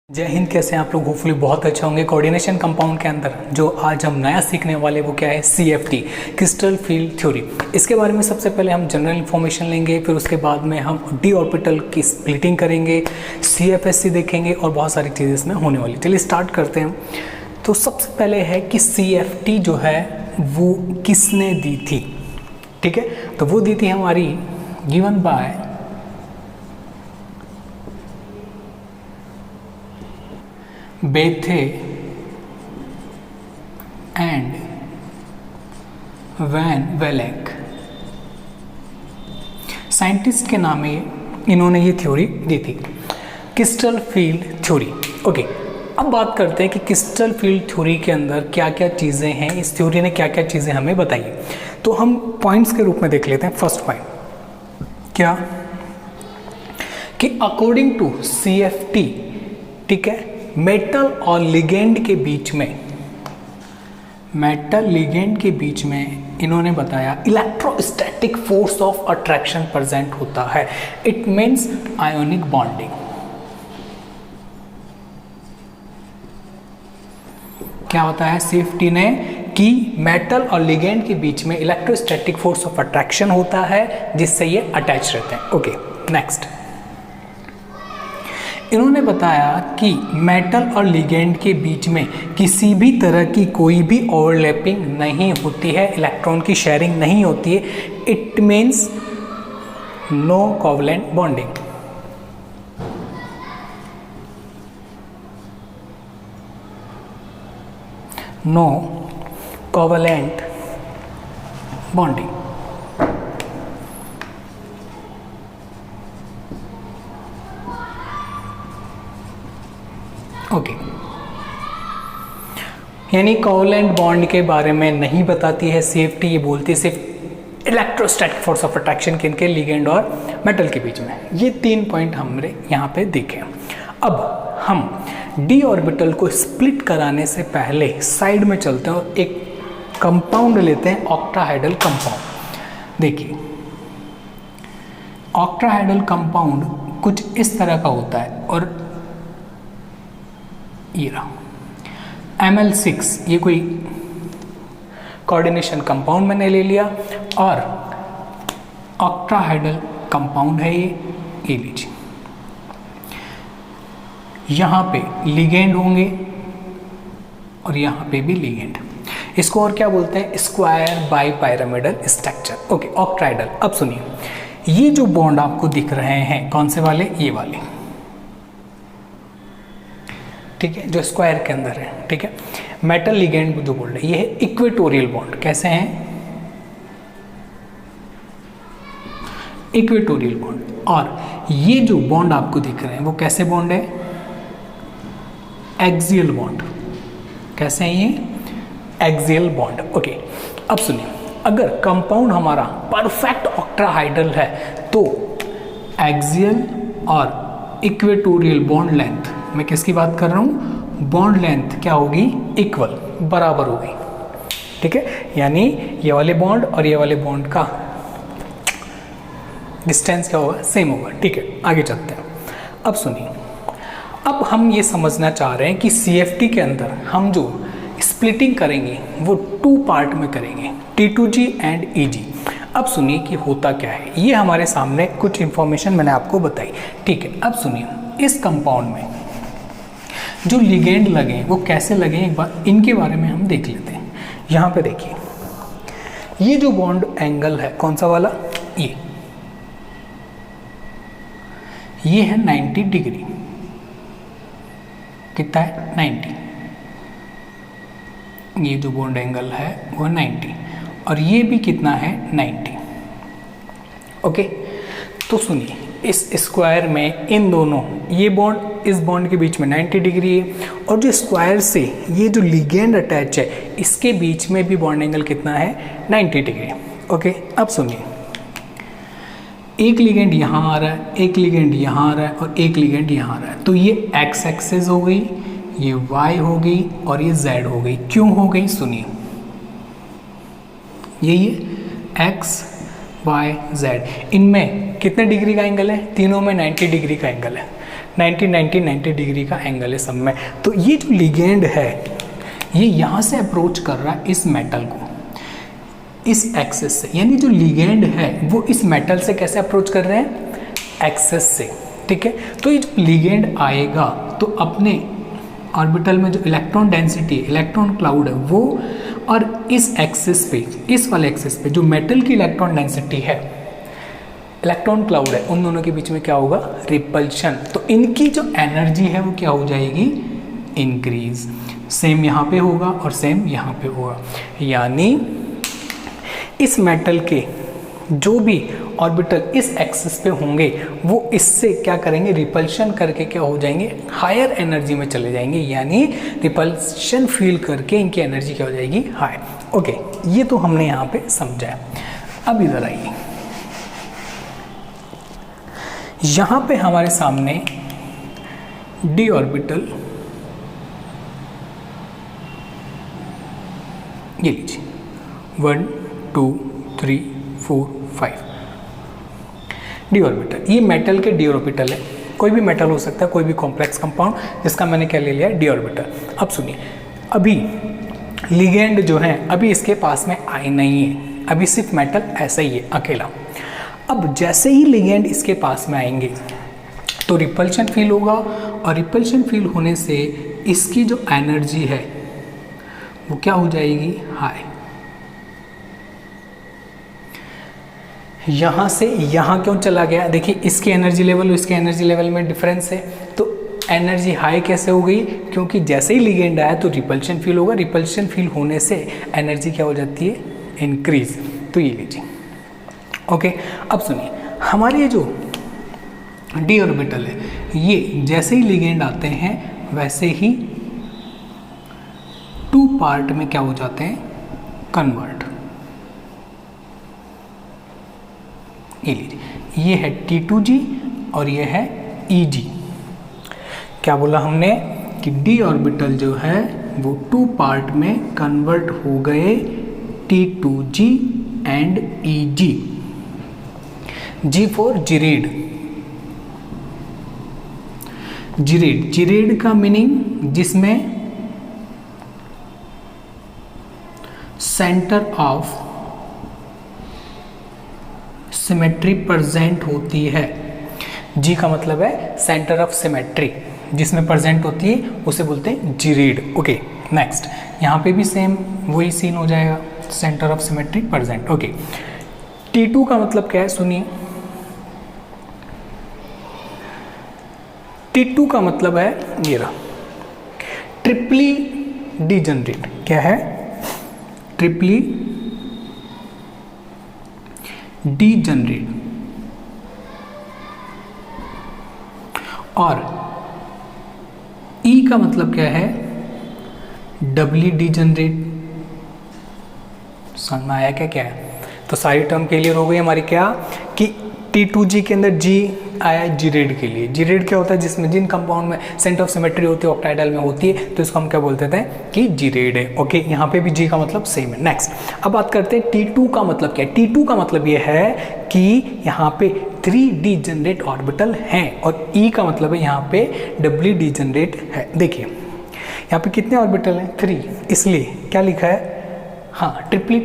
जय हिंद। कैसे हैं आप लोग? होपफुली बहुत अच्छे होंगे। कोऑर्डिनेशन कंपाउंड के अंदर जो आज हम नया सीखने वाले वो क्या है, CFT, क्रिस्टल फील्ड थ्योरी। इसके बारे में सबसे पहले हम जनरल इन्फॉर्मेशन लेंगे, फिर उसके बाद में हम डी ऑर्बिटल की स्प्लिटिंग करेंगे, CFSC देखेंगे और बहुत सारी चीज़ें इसमें होने वाली। चलिए स्टार्ट करते हैं। तो सबसे पहले है कि CFT जो है वो किसने दी थी। ठीक है, तो वो दी थी हमारी given by Bethe and van Vleck. Scientist के नाम में इन्होंने ये थ्योरी दी थी, क्रिस्टल फील्ड थ्योरी। ओके, अब बात करते हैं कि क्रिस्टल फील्ड थ्योरी के अंदर क्या क्या चीज़ें हैं, इस थ्योरी ने क्या क्या चीज़ें हमें बताई। तो हम पॉइंट्स के रूप में देख लेते हैं। फर्स्ट पॉइंट क्या कि अकॉर्डिंग टू CFT, ठीक है, मेटल और लिगेंड के बीच में, मेटल लिगेंड के बीच में इन्होंने बताया electrostatic force of attraction present होता है। It means ionic bonding. क्या बताया CFT ने कि मेटल और लिगेंड के बीच में इलेक्ट्रोस्टैटिक फोर्स ऑफ अट्रैक्शन होता है, जिससे ये अटैच रहते हैं। ओके, नेक्स्ट इन्होंने बताया कि मेटल और लिगेंड के बीच में किसी भी तरह की कोई भी ओवरलैपिंग नहीं होती है, इलेक्ट्रॉन की शेयरिंग नहीं होती है। It means no covalent bonding. No covalent bonding. Okay, यानी कोवलेंट बॉन्ड के बारे में नहीं बताती है CFT। ये बोलती है सिर्फ इलेक्ट्रोस्टैटिक फोर्स ऑफ अट्रैक्शन किनके, लिगेंड और मेटल के बीच में। ये 3 पॉइंट हमने यहाँ पे देखे। अब हम डी ऑर्बिटल को स्प्लिट कराने से पहले साइड में चलते हैं और एक कंपाउंड लेते हैं, ऑक्टाहाइड्रल कंपाउंड। देखिए, ऑक्टाहाइड्रल कंपाउंड कुछ इस तरह का होता है और ये रहा ML6। ये कोई कोऑर्डिनेशन कंपाउंड मैंने ले लिया और ऑक्टाहाइड्रल कंपाउंड है ये लीजिए। यहाँ पे लिगेंड होंगे और यहाँ पे भी लिगेंड। इसको और क्या बोलते हैं, square bi pyramidal structure. Okay, octahedral. अब सुनिए, ये जो बॉन्ड आपको दिख रहे हैं कौन से वाले, ये वाले, ठीक है, जो स्क्वायर के अंदर है। ठीक है, मेटल लिगेंड जो बोल रहे हैं, ये है इक्वेटोरियल बॉन्ड। कैसे हैं, इक्वेटोरियल बॉन्ड। और ये जो बॉन्ड आपको दिख रहे हैं वो कैसे बॉन्ड है, एक्सियल बॉन्ड। कैसे हैं ये, एक्सियल बॉन्ड। ओके, अब सुनिए, अगर कंपाउंड हमारा परफेक्ट ऑक्टाहाइड्रल है तो एक्सियल और इक्वेटोरियल बॉन्ड लेंथ, मैं किसकी बात कर रहा हूँ, बॉन्ड लेंथ क्या होगी, इक्वल, बराबर होगी। ठीक है, यानी ये वाले बॉन्ड और ये वाले बॉन्ड का डिस्टेंस क्या होगा, सेम होगा। ठीक है, आगे चलते हैं। अब सुनिए, अब हम ये समझना चाह रहे हैं कि CFT के अंदर हम जो स्प्लिटिंग करेंगे वो 2 पार्ट में करेंगे, T2G एंड EG। अब सुनिए कि होता क्या है। ये हमारे सामने कुछ इंफॉर्मेशन मैंने आपको बताई। ठीक है, अब सुनिए, इस कंपाउंड में जो लिगेंड लगे वो कैसे लगे, एक बार इनके बारे में हम देख लेते हैं। यहाँ पे देखिए, ये जो बॉन्ड एंगल है कौन सा वाला, ये है 90 डिग्री। कितना है, 90। ये जो बॉन्ड एंगल है वो 90 और ये भी कितना है, 90। ओके, तो सुनिए, इस स्क्वायर में इन दोनों, ये बॉन्ड इस बॉन्ड के बीच में 90 डिग्री है और जो स्क्वायर से ये जो लिगेंड अटैच है इसके बीच में भी बॉन्ड एंगल कितना है, 90 डिग्री। ओके, अब सुनिए, एक लिगेंड यहाँ आ रहा है, एक लिगेंड यहाँ आ रहा है और एक लिगेंड यहाँ आ रहा है। तो ये एक्स एक्सिस हो गई, ये वाई हो गई और ये जेड हो गई। क्यों हो गई, सुनिए, ये एक्स वाई जेड, इनमें कितने डिग्री का एंगल है, तीनों में 90 डिग्री का एंगल है। 90 डिग्री का एंगल है सब में। तो ये जो लिगेंड है ये यहाँ से अप्रोच कर रहा है इस मेटल को इस एक्सेस से, यानी जो लिगेंड है वो इस मेटल से कैसे अप्रोच कर रहे हैं, एक्सेस से, ठीक है। तो ये जो लिगेंड आएगा तो अपने ऑर्बिटल में जो इलेक्ट्रॉन डेंसिटी इलेक्ट्रॉन क्लाउड है वो, और इस एक्सिस पे, इस वाले एक्सिस पे जो मेटल की इलेक्ट्रॉन डेंसिटी है इलेक्ट्रॉन क्लाउड है, उन दोनों के बीच में क्या होगा, रिपल्शन। तो इनकी जो एनर्जी है वो क्या हो जाएगी, इंक्रीज। सेम यहाँ पे होगा और सेम यहाँ पे होगा, यानी इस मेटल के जो भी ऑर्बिटल इस एक्सिस पे होंगे वो इससे क्या करेंगे, रिपल्शन करके क्या हो जाएंगे, हायर एनर्जी में चले जाएंगे, यानी रिपल्शन फील करके इनकी एनर्जी क्या हो जाएगी, हाई। ओके, ये तो हमने यहाँ पे समझा है। अब इधर आइए, यहाँ पे हमारे सामने डी ऑर्बिटल, ये लीजिए 1 2 3 4 5 डी ऑर्बिटल। ये मेटल के डी ऑर्बिटल है, कोई भी मेटल हो सकता है, कोई भी कॉम्प्लेक्स कंपाउंड जिसका मैंने क्या ले लिया, डी ऑर्बिटल। अब सुनिए, अभी लिगेंड जो है अभी इसके पास में आई नहीं है, अभी सिर्फ मेटल ऐसा ही है अकेला। अब जैसे ही लिगेंड इसके पास में आएंगे तो रिपल्शन फील होगा, और रिपल्शन फील होने से इसकी जो एनर्जी है वो क्या हो जाएगी, हाई। यहाँ से यहाँ क्यों चला गया, देखिए इसकी एनर्जी लेवल और इसके एनर्जी लेवल में डिफरेंस है, तो एनर्जी हाई कैसे हो गई, क्योंकि जैसे ही लिगेंड आया तो रिपल्शन फील होगा, रिपल्शन फील होने से एनर्जी क्या हो जाती है, इंक्रीज। तो ये लीजिए, ओके। अब सुनिए, हमारे ये जो डी ऑर्बिटल है ये जैसे ही लिगेंड आते हैं वैसे ही 2 पार्ट में क्या हो जाते हैं, कन्वर्ट। ये लीजिए, ये है T2G और ये है EG। क्या बोला हमने कि डी ऑर्बिटल जो है वो 2 पार्ट में कन्वर्ट हो गए, T2G and EG। G for gerade. Gerade, gerade का मीनिंग जिसमें सेंटर ऑफ सिमेट्री प्रेजेंट होती है। जी का मतलब है सेंटर ऑफ सिमेट्री, जिसमें प्रेजेंट होती है उसे बोलते हैं जिरेड। ओके, नेक्स्ट, यहाँ पे भी सेम वही सीन हो जाएगा, centre of symmetry present. Okay, T2 का मतलब क्या है, सुनिए, T2 का मतलब है ये रहा, ट्रिपली डीजनरेट। क्या है, ट्रिपली डीजनरेट। और E का मतलब क्या है, डबली डीजनरेट। समझ में आया क्या क्या है, तो सारी टर्म क्लियर हो गई हमारी, क्या कि T2G के अंदर G आया जिरेड के लिए। जिरेड क्या होता है, जिसमें जिन कंपाउंड में सेंटर ऑफ सिमेट्री होती है, ऑक्टाइडल में होती है, तो इसको हम क्या बोलते थे कि जिरेड है। ओके, यहाँ पे भी G का मतलब सेम है। नेक्स्ट, अब बात करते हैं T2 का मतलब क्या है। T2 का मतलब ये है कि यहाँ पे 3 डीजनरेट ऑर्बिटल हैं, और E का मतलब है यहाँ पे डबली डीजनरेट है। देखिए यहाँ पे कितने ऑर्बिटल हैं, 3, इसलिए क्या लिखा है, हाँ, ट्रिपली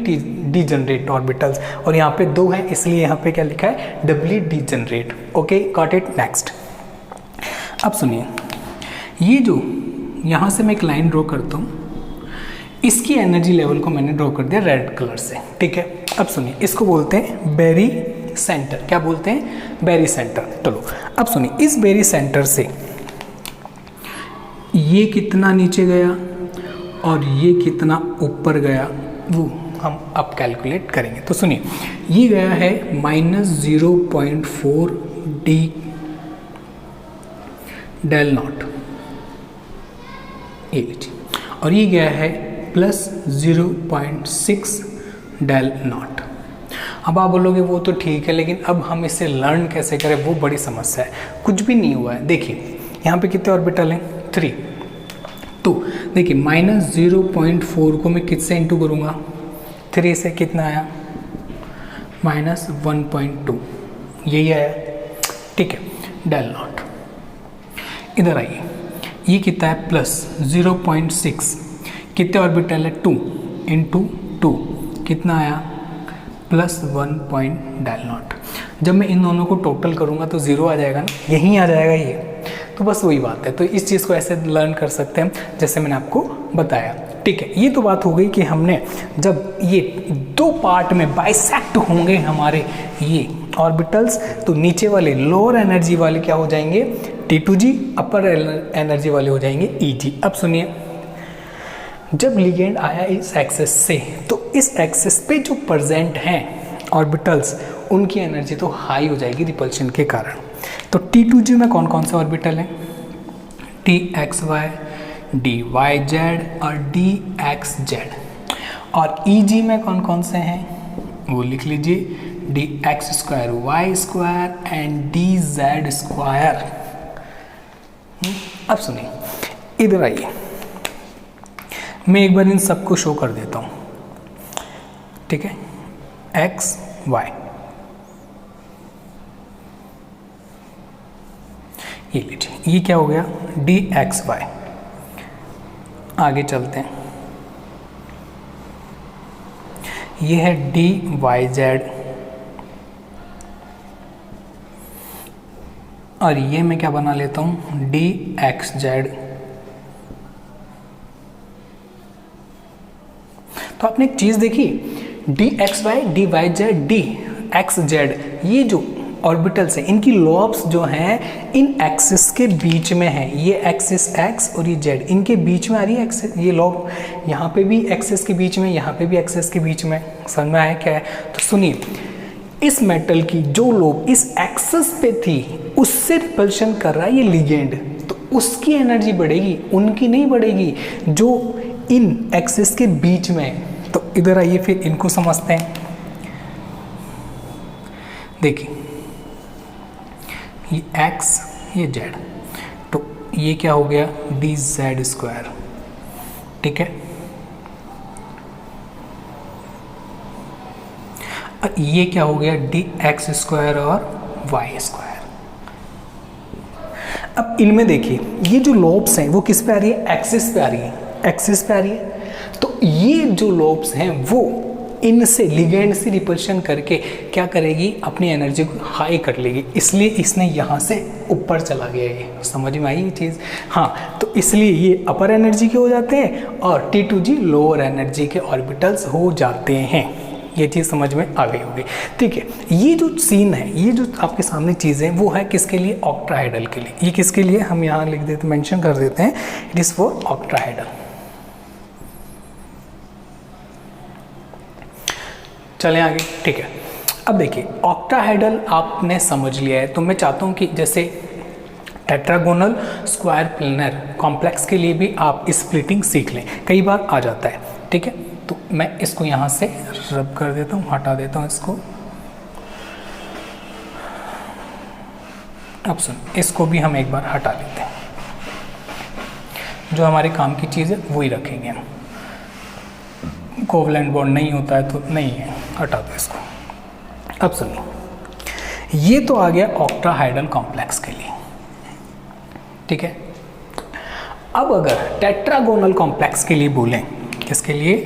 डीजनरेट ऑर्बिटल्स, और यहाँ पे 2 हैं इसलिए यहाँ पे क्या लिखा है, doubly degenerate. Okay, got it. Next, अब सुनिए, ये जो यहाँ से मैं एक लाइन ड्रॉ करता हूँ, इसकी एनर्जी लेवल को मैंने ड्रॉ कर दिया रेड कलर से, ठीक है। अब सुनिए, इसको बोलते हैं बेरी सेंटर। क्या बोलते हैं, बेरी सेंटर। चलो अब सुनिए, इस बेरी सेंटर से ये कितना नीचे गया और ये कितना ऊपर गया, वो हम अब कैलकुलेट करेंगे। तो सुनिए, ये गया है -0.4 डी डेल नॉट, ये लीजिए, और ये गया है +0.6 डेल नॉट। अब आप बोलोगे वो तो ठीक है, लेकिन अब हम इसे लर्न कैसे करें, वो बड़ी समस्या है। कुछ भी नहीं हुआ है, देखिए यहाँ पे कितने ऑर्बिटल हैं, 3। तो देखिए -0.4 को मैं किससे इंटू करूँगा, 3 से, कितना आया, -1.2, यही आया, ठीक है, डेल नॉट। इधर आइए, ये कितना है प्लस 0.6, कितने ऑर्बिटल है 2 इंटू 2 कितना आया प्लस 1.0। जब मैं इन दोनों को टोटल करूँगा तो 0 आ जाएगा ना, यहीं आ जाएगा ये। तो बस वही बात है, तो इस चीज़ को ऐसे लर्न कर सकते हैं जैसे मैंने आपको बताया। ठीक है, ये तो बात हो गई कि हमने जब ये दो पार्ट में बाइसेक्ट होंगे हमारे ये ऑर्बिटल्स, तो नीचे वाले लोअर एनर्जी वाले क्या हो जाएंगे T2G, अपर एनर्जी वाले हो जाएंगे EG। अब सुनिए, जब लिगेंड आया इस एक्सेस से, तो इस एक्सेस पे जो प्रेजेंट हैं ऑर्बिटल्स, उनकी एनर्जी तो हाई हो जाएगी रिपल्शन के कारण। तो T2G में कौन कौन से ऑर्बिटल हैं, TXY, DYZ और DXZ। और EG में कौन कौन से हैं वो लिख लीजिए, DX2, Y2 एंड DZ2। अब सुनिए, इधर आइए, मैं एक बार इन सबको शो कर देता हूँ। ठीक है, X Y, ये लीजिए, ये क्या हो गया DXY। आगे चलते हैं, ये है DYZ और ये मैं क्या बना लेता हूँ DXZ। तो आपने एक चीज़ देखी, DXY, DYZ, DXZ, ये जो ऑर्बिटल्स हैं इनकी लॉब्स जो हैं इन एक्सिस के बीच में है। ये एक्सिस X और ये Z इनके बीच में आ रही है एक्सिस, ये लॉब यहाँ पे भी एक्सिस के बीच में, यहाँ पे भी एक्सिस के बीच में। समझ में आया क्या है? तो सुनिए, इस मेटल की जो लोब इस एक्सिस पे थी उससे रिपल्शन कर रहा है ये लिगेंड, तो उसकी एनर्जी बढ़ेगी, उनकी नहीं बढ़ेगी जो इन एक्सिस के बीच में है। तो इधर आइए फिर इनको समझते हैं। देखिए, ये X ये Z, तो ये क्या हो गया DZ²। ठीक है, और ये क्या हो गया DX² और Y²। अब इनमें देखिए, ये जो लोब्स हैं वो किस पे आ रही है, एक्सिस पे आ रही है, एक्सिस पे आ रही है। तो ये जो लोब्स हैं वो इनसे लिगेंड से रिपल्शन करके क्या करेगी, अपनी एनर्जी को हाई कर लेगी, इसलिए इसने यहाँ से ऊपर चला गया। ये समझ में आई ये चीज़? हाँ, तो इसलिए ये अपर एनर्जी के हो जाते हैं और T2G लोअर एनर्जी के ऑर्बिटल्स हो जाते हैं। ये चीज़ समझ में आ गई होगी। ठीक है, ये जो सीन है, ये जो आपके सामने चीज़ें वो है किसके लिए, ऑक्टाहेड्रल के लिए। ये किसके लिए, हम यहाँ लिख देते, मेंशन कर देते हैं, इट इज़ फॉर ऑक्टाहेड्रल। चलें आगे। ठीक है, अब देखिए, ऑक्टाहेड्रल आपने समझ लिया है, तो मैं चाहता हूँ कि जैसे टेट्रागोनल स्क्वायर प्लेनर कॉम्प्लेक्स के लिए भी आप स्प्लिटिंग सीख लें, कई बार आ जाता है। ठीक है, तो मैं इसको यहाँ से रब कर देता हूँ, हटा देता हूँ इसको। अब सुन, इसको भी हम एक बार हटा लेते हैं, जो हमारे काम की चीज़ है वही रखेंगे हम। कोवलेंट बॉन्ड नहीं होता है तो नहीं है, हटा दो इसको। अब सुनिए, ये तो आ गया ऑक्टाहाइड्रल कॉम्प्लेक्स के लिए। ठीक है, अब अगर टेट्रागोनल कॉम्प्लेक्स के लिए बोलें, किसके लिए,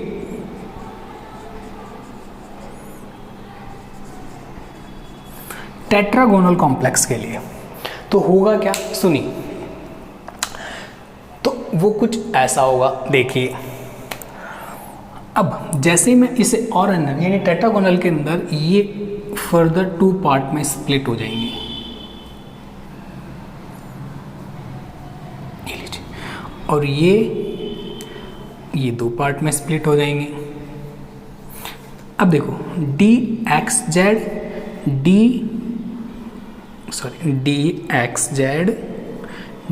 टेट्रागोनल कॉम्प्लेक्स के लिए, तो होगा क्या, सुनिए, तो वो कुछ ऐसा होगा। देखिए, अब जैसे मैं इसे और अंदर यानी टेट्रागोनल के अंदर ये फर्दर 2 पार्ट में स्प्लिट हो जाएंगे, ये लीजिए, और ये 2 पार्ट में स्प्लिट हो जाएंगे। अब देखो, DXZ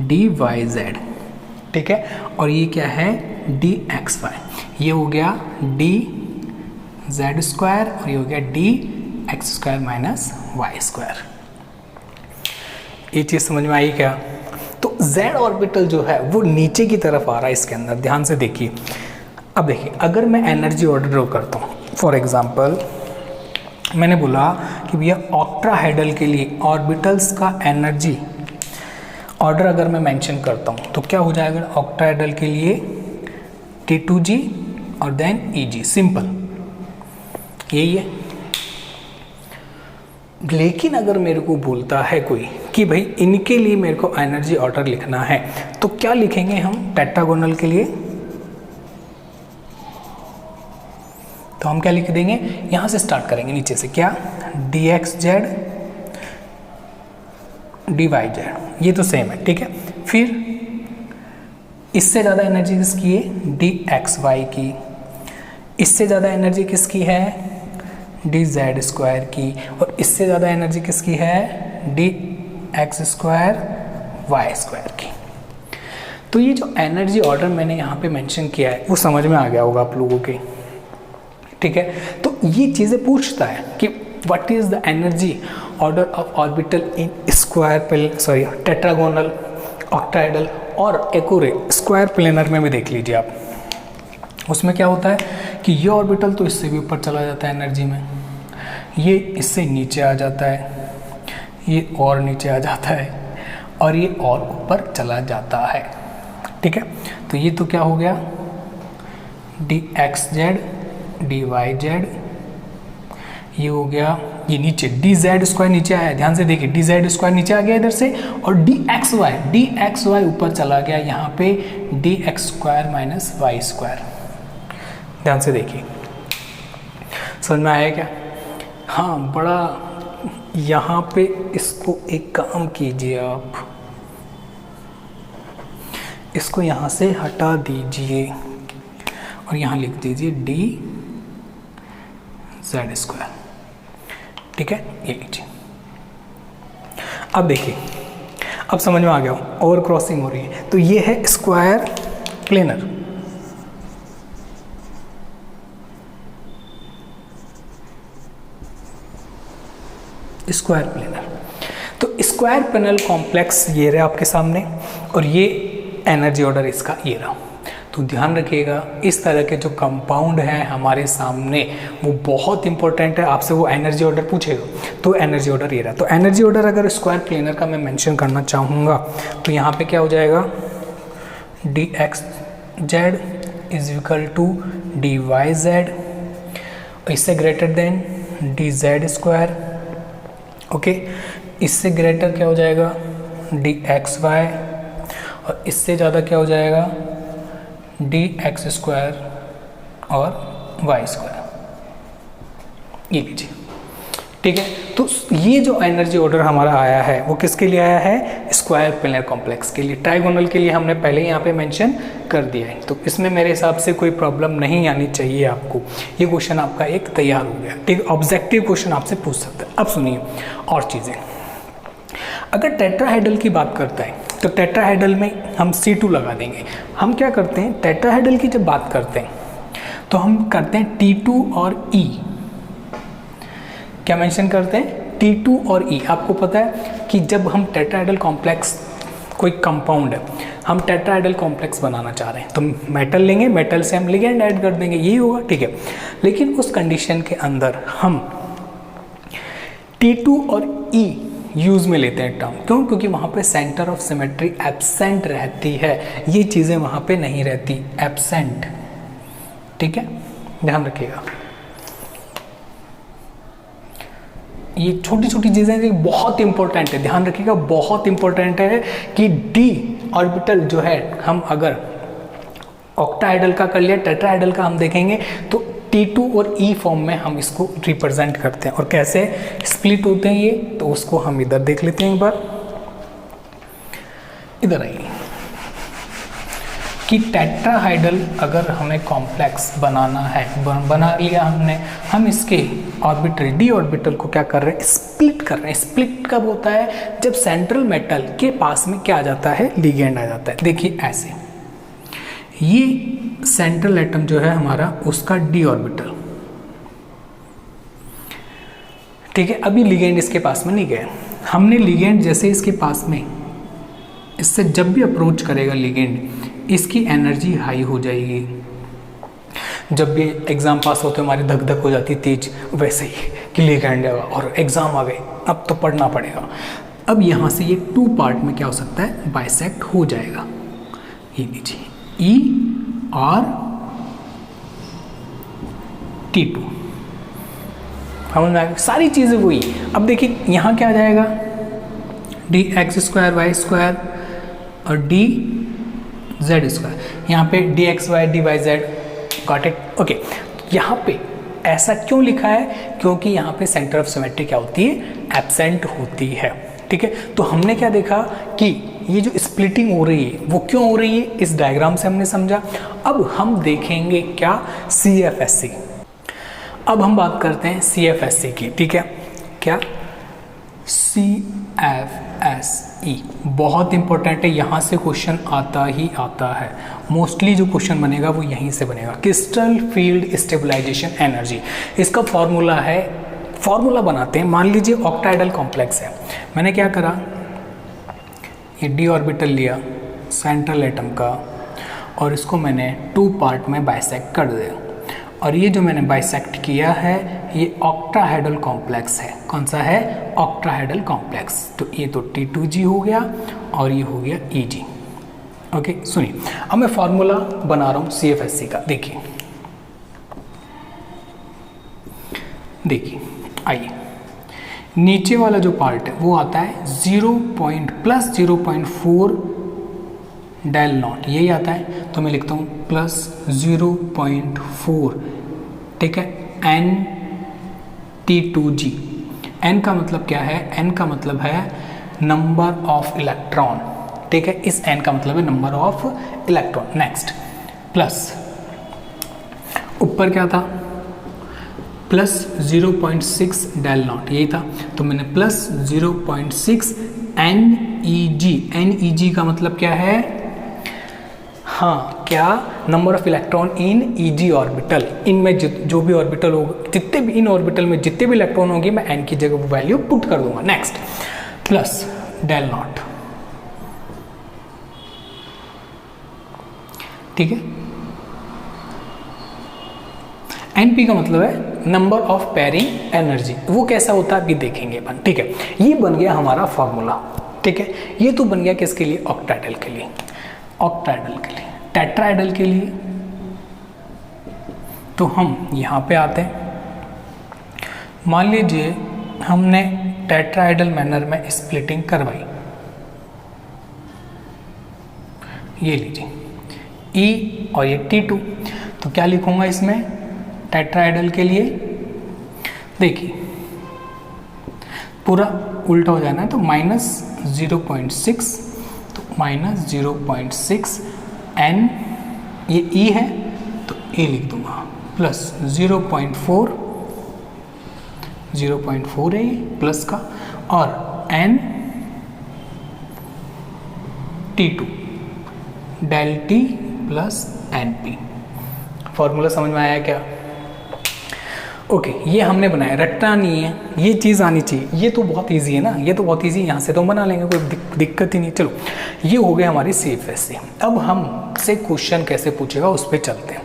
DYZ, ठीक है, और ये क्या है DXY, ये हो गया DZ² और ये हो गया DX² माइनस Y²। ये चीज़ समझ में आई क्या? तो Z ऑर्बिटल जो है वो नीचे की तरफ आ रहा है इसके अंदर, ध्यान से देखिए। अब देखिए, अगर मैं एनर्जी ऑर्डर ड्रॉ करता हूँ, फॉर एग्जांपल मैंने बोला कि भैया ऑक्टाहेड्रल के लिए ऑर्बिटल्स का एनर्जी ऑर्डर अगर मैं मेंशन करता हूँ तो क्या हो जाएगा ऑक्टाहेड्रल के लिए T2G और देन EG, सिंपल यही है। लेकिन अगर मेरे को बोलता है कोई कि भाई इनके लिए मेरे को एनर्जी ऑर्डर लिखना है तो क्या लिखेंगे हम टेट्रागोनल के लिए, तो हम क्या लिख देंगे, यहां से स्टार्ट करेंगे नीचे से, क्या dxz dyz, ये तो सेम है, ठीक है। फिर इससे ज़्यादा एनर्जी किसकी है, dxy की, इससे ज़्यादा एनर्जी किसकी है, dz स्क्वायर की, और इससे ज़्यादा एनर्जी किसकी है, dx स्क्वायर y स्क्वायर की। तो ये जो एनर्जी ऑर्डर मैंने यहाँ पे मेंशन किया है वो समझ में आ गया होगा आप लोगों के, ठीक है। तो ये चीज़ें पूछता है कि what is the energy order of orbital in square tetragonal, octahedral और एक और स्क्वायर प्लेनर में भी देख लीजिए आप। उसमें क्या होता है कि ये ऑर्बिटल तो इससे भी ऊपर चला जाता है एनर्जी में, ये इससे नीचे आ जाता है, ये और नीचे आ जाता है, और ये और ऊपर चला जाता है, ठीक है। तो ये तो क्या हो गया dxz dyz, ये हो गया, ये नीचे dz स्क्वायर नीचे आया, ध्यान से देखिए dz स्क्वायर नीचे आ गया इधर से, और dxy ऊपर चला गया यहाँ पे dx square minus Y square. ध्यान से देखिए, समझ में आया क्या? हाँ, बड़ा यहाँ पे इसको एक काम कीजिए आप, इसको यहाँ से हटा दीजिए और यहाँ लिख दीजिए dz स्क्वायर, ठीक है, ये लीजिए। अब देखिए, अब समझ में आ गया, ओवर क्रॉसिंग हो रही है, तो ये है स्क्वायर प्लेनर, स्क्वायर प्लेनर। तो स्क्वायर प्लेनर कॉम्प्लेक्स ये रहा आपके सामने, और ये एनर्जी ऑर्डर इसका ये रहा। तो ध्यान रखिएगा, इस तरह के जो कंपाउंड हैं हमारे सामने वो बहुत इंपॉर्टेंट है, आपसे वो एनर्जी ऑर्डर पूछेगा। तो एनर्जी ऑर्डर ये रहा। तो एनर्जी ऑर्डर अगर स्क्वायर प्लेनर का मैं मेंशन करना चाहूँगा तो यहाँ पे क्या हो जाएगा, dxz is equal to dyz, इससे greater than dz square, okay. इससे ग्रेटर क्या हो जाएगा dxy, और इससे ज़्यादा क्या हो जाएगा dx स्क्वायर और y स्क्वायर, ये लीजिए, ठीक है। तो ये जो एनर्जी ऑर्डर हमारा आया है वो किसके लिए आया है, स्क्वायर प्लेनर कॉम्प्लेक्स के लिए। ट्राइगोनल के लिए हमने पहले ही यहाँ पे मेंशन कर दिया है, तो इसमें मेरे हिसाब से कोई प्रॉब्लम नहीं आनी चाहिए आपको। ये क्वेश्चन आपका एक तैयार हो गया, ठीक, ऑब्जेक्टिव क्वेश्चन आपसे पूछ सकता है। अब सुनिए और चीज़ें, अगर टेट्राहेड्रल की बात करता है तो टेट्राहेड्रल में हम C2 लगा देंगे। हम क्या करते हैं, टेट्राहेड्रल की जब बात करते हैं तो हम करते हैं T2 और E, क्या मेंशन करते हैं, T2 और E। आपको पता है कि जब हम टेट्राहेड्रल कॉम्प्लेक्स, कोई कंपाउंड है, हम टेट्राहेड्रल कॉम्प्लेक्स बनाना चाह रहे हैं तो मेटल लेंगे, मेटल से हम लिगेंड ऐड कर देंगे, यही होगा, ठीक है। लेकिन उस कंडीशन के अंदर हम T2 और E यूज़ में लेते हैं टर्म, क्यों, क्योंकि वहाँ पे सेंटर ऑफ सिमेट्री एब्सेंट रहती है, ये चीज़ें वहाँ पे नहीं रहती, एब्सेंट, ठीक है, ध्यान रखिएगा। ये छोटी छोटी चीज़ें बहुत इंपॉर्टेंट है, ध्यान रखिएगा, बहुत इंपॉर्टेंट है कि डी ऑर्बिटल जो है, हम अगर ऑक्टाहेड्रल का कर लिया, टेट्राहेड्रल का हम देखेंगे तो T2 और E फॉर्म में हम इसको रिप्रेजेंट करते हैं। और कैसे स्प्लिट होते हैं ये, तो उसको हम इधर देख लेते हैं एक बार, इधर आइए, कि टेट्राहाइड्रल अगर हमें कॉम्प्लेक्स बनाना है, बना लिया हमने, हम इसके ऑर्बिटल डी ऑर्बिटल को क्या कर रहे हैं, स्प्लिट कर रहे हैं। स्प्लिट कब होता है, जब सेंट्रल मेटल के पास में क्या आ जाता है, लिगेंड आ जाता है। देखिए ऐसे, ये सेंट्रल एटम जो है हमारा, उसका डी ऑर्बिटल, ठीक है। अभी लिगेंड इसके पास में नहीं गया, हमने लिगेंड जैसे इसके पास में, इससे जब भी अप्रोच करेगा लिगेंड, इसकी एनर्जी हाई हो जाएगी। जब भी एग्ज़ाम पास होते हमारी धक धक हो जाती तेज, वैसे ही कि लिगेंड है और एग्ज़ाम आ गए, अब तो पढ़ना पड़ेगा, अब यहाँ से ये 2 पार्ट में क्या हो सकता है, बाइसेक्ट हो जाएगा। ये लीजिए E और T2, समझ में आएगा, सारी चीज़ें वही। अब देखिए यहाँ क्या आ जाएगा, dx² y² और dz², यहाँ पे dxy dyz, got it, okay. यहाँ पे ऐसा क्यों लिखा है, क्योंकि यहाँ पे सेंटर ऑफ सिमेट्री क्या होती है, एब्सेंट होती है, ठीक है। तो हमने क्या देखा कि ये जो स्प्लिटिंग हो रही है वो क्यों हो रही है, इस डायग्राम से हमने समझा। अब हम देखेंगे क्या, CFSE। अब हम बात करते हैं CFSE की, ठीक है। क्या, CFSE बहुत इंपॉर्टेंट है, यहाँ से क्वेश्चन आता ही आता है। मोस्टली जो क्वेश्चन बनेगा वो यहीं से बनेगा। क्रिस्टल फील्ड स्टेबलाइजेशन एनर्जी, इसका फॉर्मूला है, फॉर्मूला बनाते हैं। मान लीजिए ऑक्टाइडल कॉम्प्लेक्स है, मैंने क्या करा, ये d ऑर्बिटल लिया सेंट्रल एटम का और इसको मैंने 2 पार्ट में बाइसेक्ट कर दिया, और ये जो मैंने बाइसेक्ट किया है ये ऑक्टाहेड्रल कॉम्प्लेक्स है। कौन सा है, ऑक्टाहेड्रल कॉम्प्लेक्स। तो ये तो T2G हो गया और ये हो गया EG, ओके। सुनिए अब मैं फॉर्मूला बना रहा हूँ CFSE का, देखिए आइए, नीचे वाला जो पार्ट है वो आता है 0.+0.4 डेल नॉट, यही आता है। तो मैं लिखता हूँ +0.4, ठीक है, NT2G। N का मतलब क्या है, N का मतलब है नंबर ऑफ इलेक्ट्रॉन, ठीक है, इस N का मतलब है number of electron. Next plus, ऊपर क्या था, +0.6 डेल नॉट, यही था। तो मैंने +0.6 NEG, NEG का मतलब क्या है, हाँ क्या, number of electron in EG orbital. इनमें जो भी ऑर्बिटल होगा, जितने भी इन ऑर्बिटल में जितने भी इलेक्ट्रॉन होंगे मैं N की जगह वो वैल्यू पुट कर दूंगा। नेक्स्ट प्लस डेल नॉट, ठीक है। NP का मतलब है नंबर ऑफ पेयरिंग एनर्जी, वो कैसा होता है अभी देखेंगे अपन, ठीक है। ये बन गया हमारा फॉर्मूला, ठीक है। ये तो बन गया किसके लिए, ऑक्टाहेड्रल के लिए, ऑक्टाहेड्रल के लिए। टेट्राहेड्रल के लिए तो हम यहाँ पे आते हैं, मान लीजिए हमने टेट्राहेड्रल मैनर में स्प्लिटिंग करवाई, ये लीजिए E और ये T2, तो क्या लिखूंगा इसमें टेट्राहेड्रल के लिए, देखिए पूरा उल्टा हो जाना है, तो -0.6, तो -0.6 N, ये E है तो E लिख दूंगा, प्लस 0.4 है ये प्लस का, और N T2 del T plus NP। Formula समझ में आया क्या, ओके। ये हमने बनाया, रटना नहीं है, ये चीज़ आनी चाहिए। ये तो बहुत इजी है ना, ये तो बहुत इजी, यहाँ से तो हम बना लेंगे, कोई दिक्कत ही नहीं। चलो ये हो गया हमारी CFSE। अब हम से क्वेश्चन कैसे पूछेगा उस पर चलते हैं।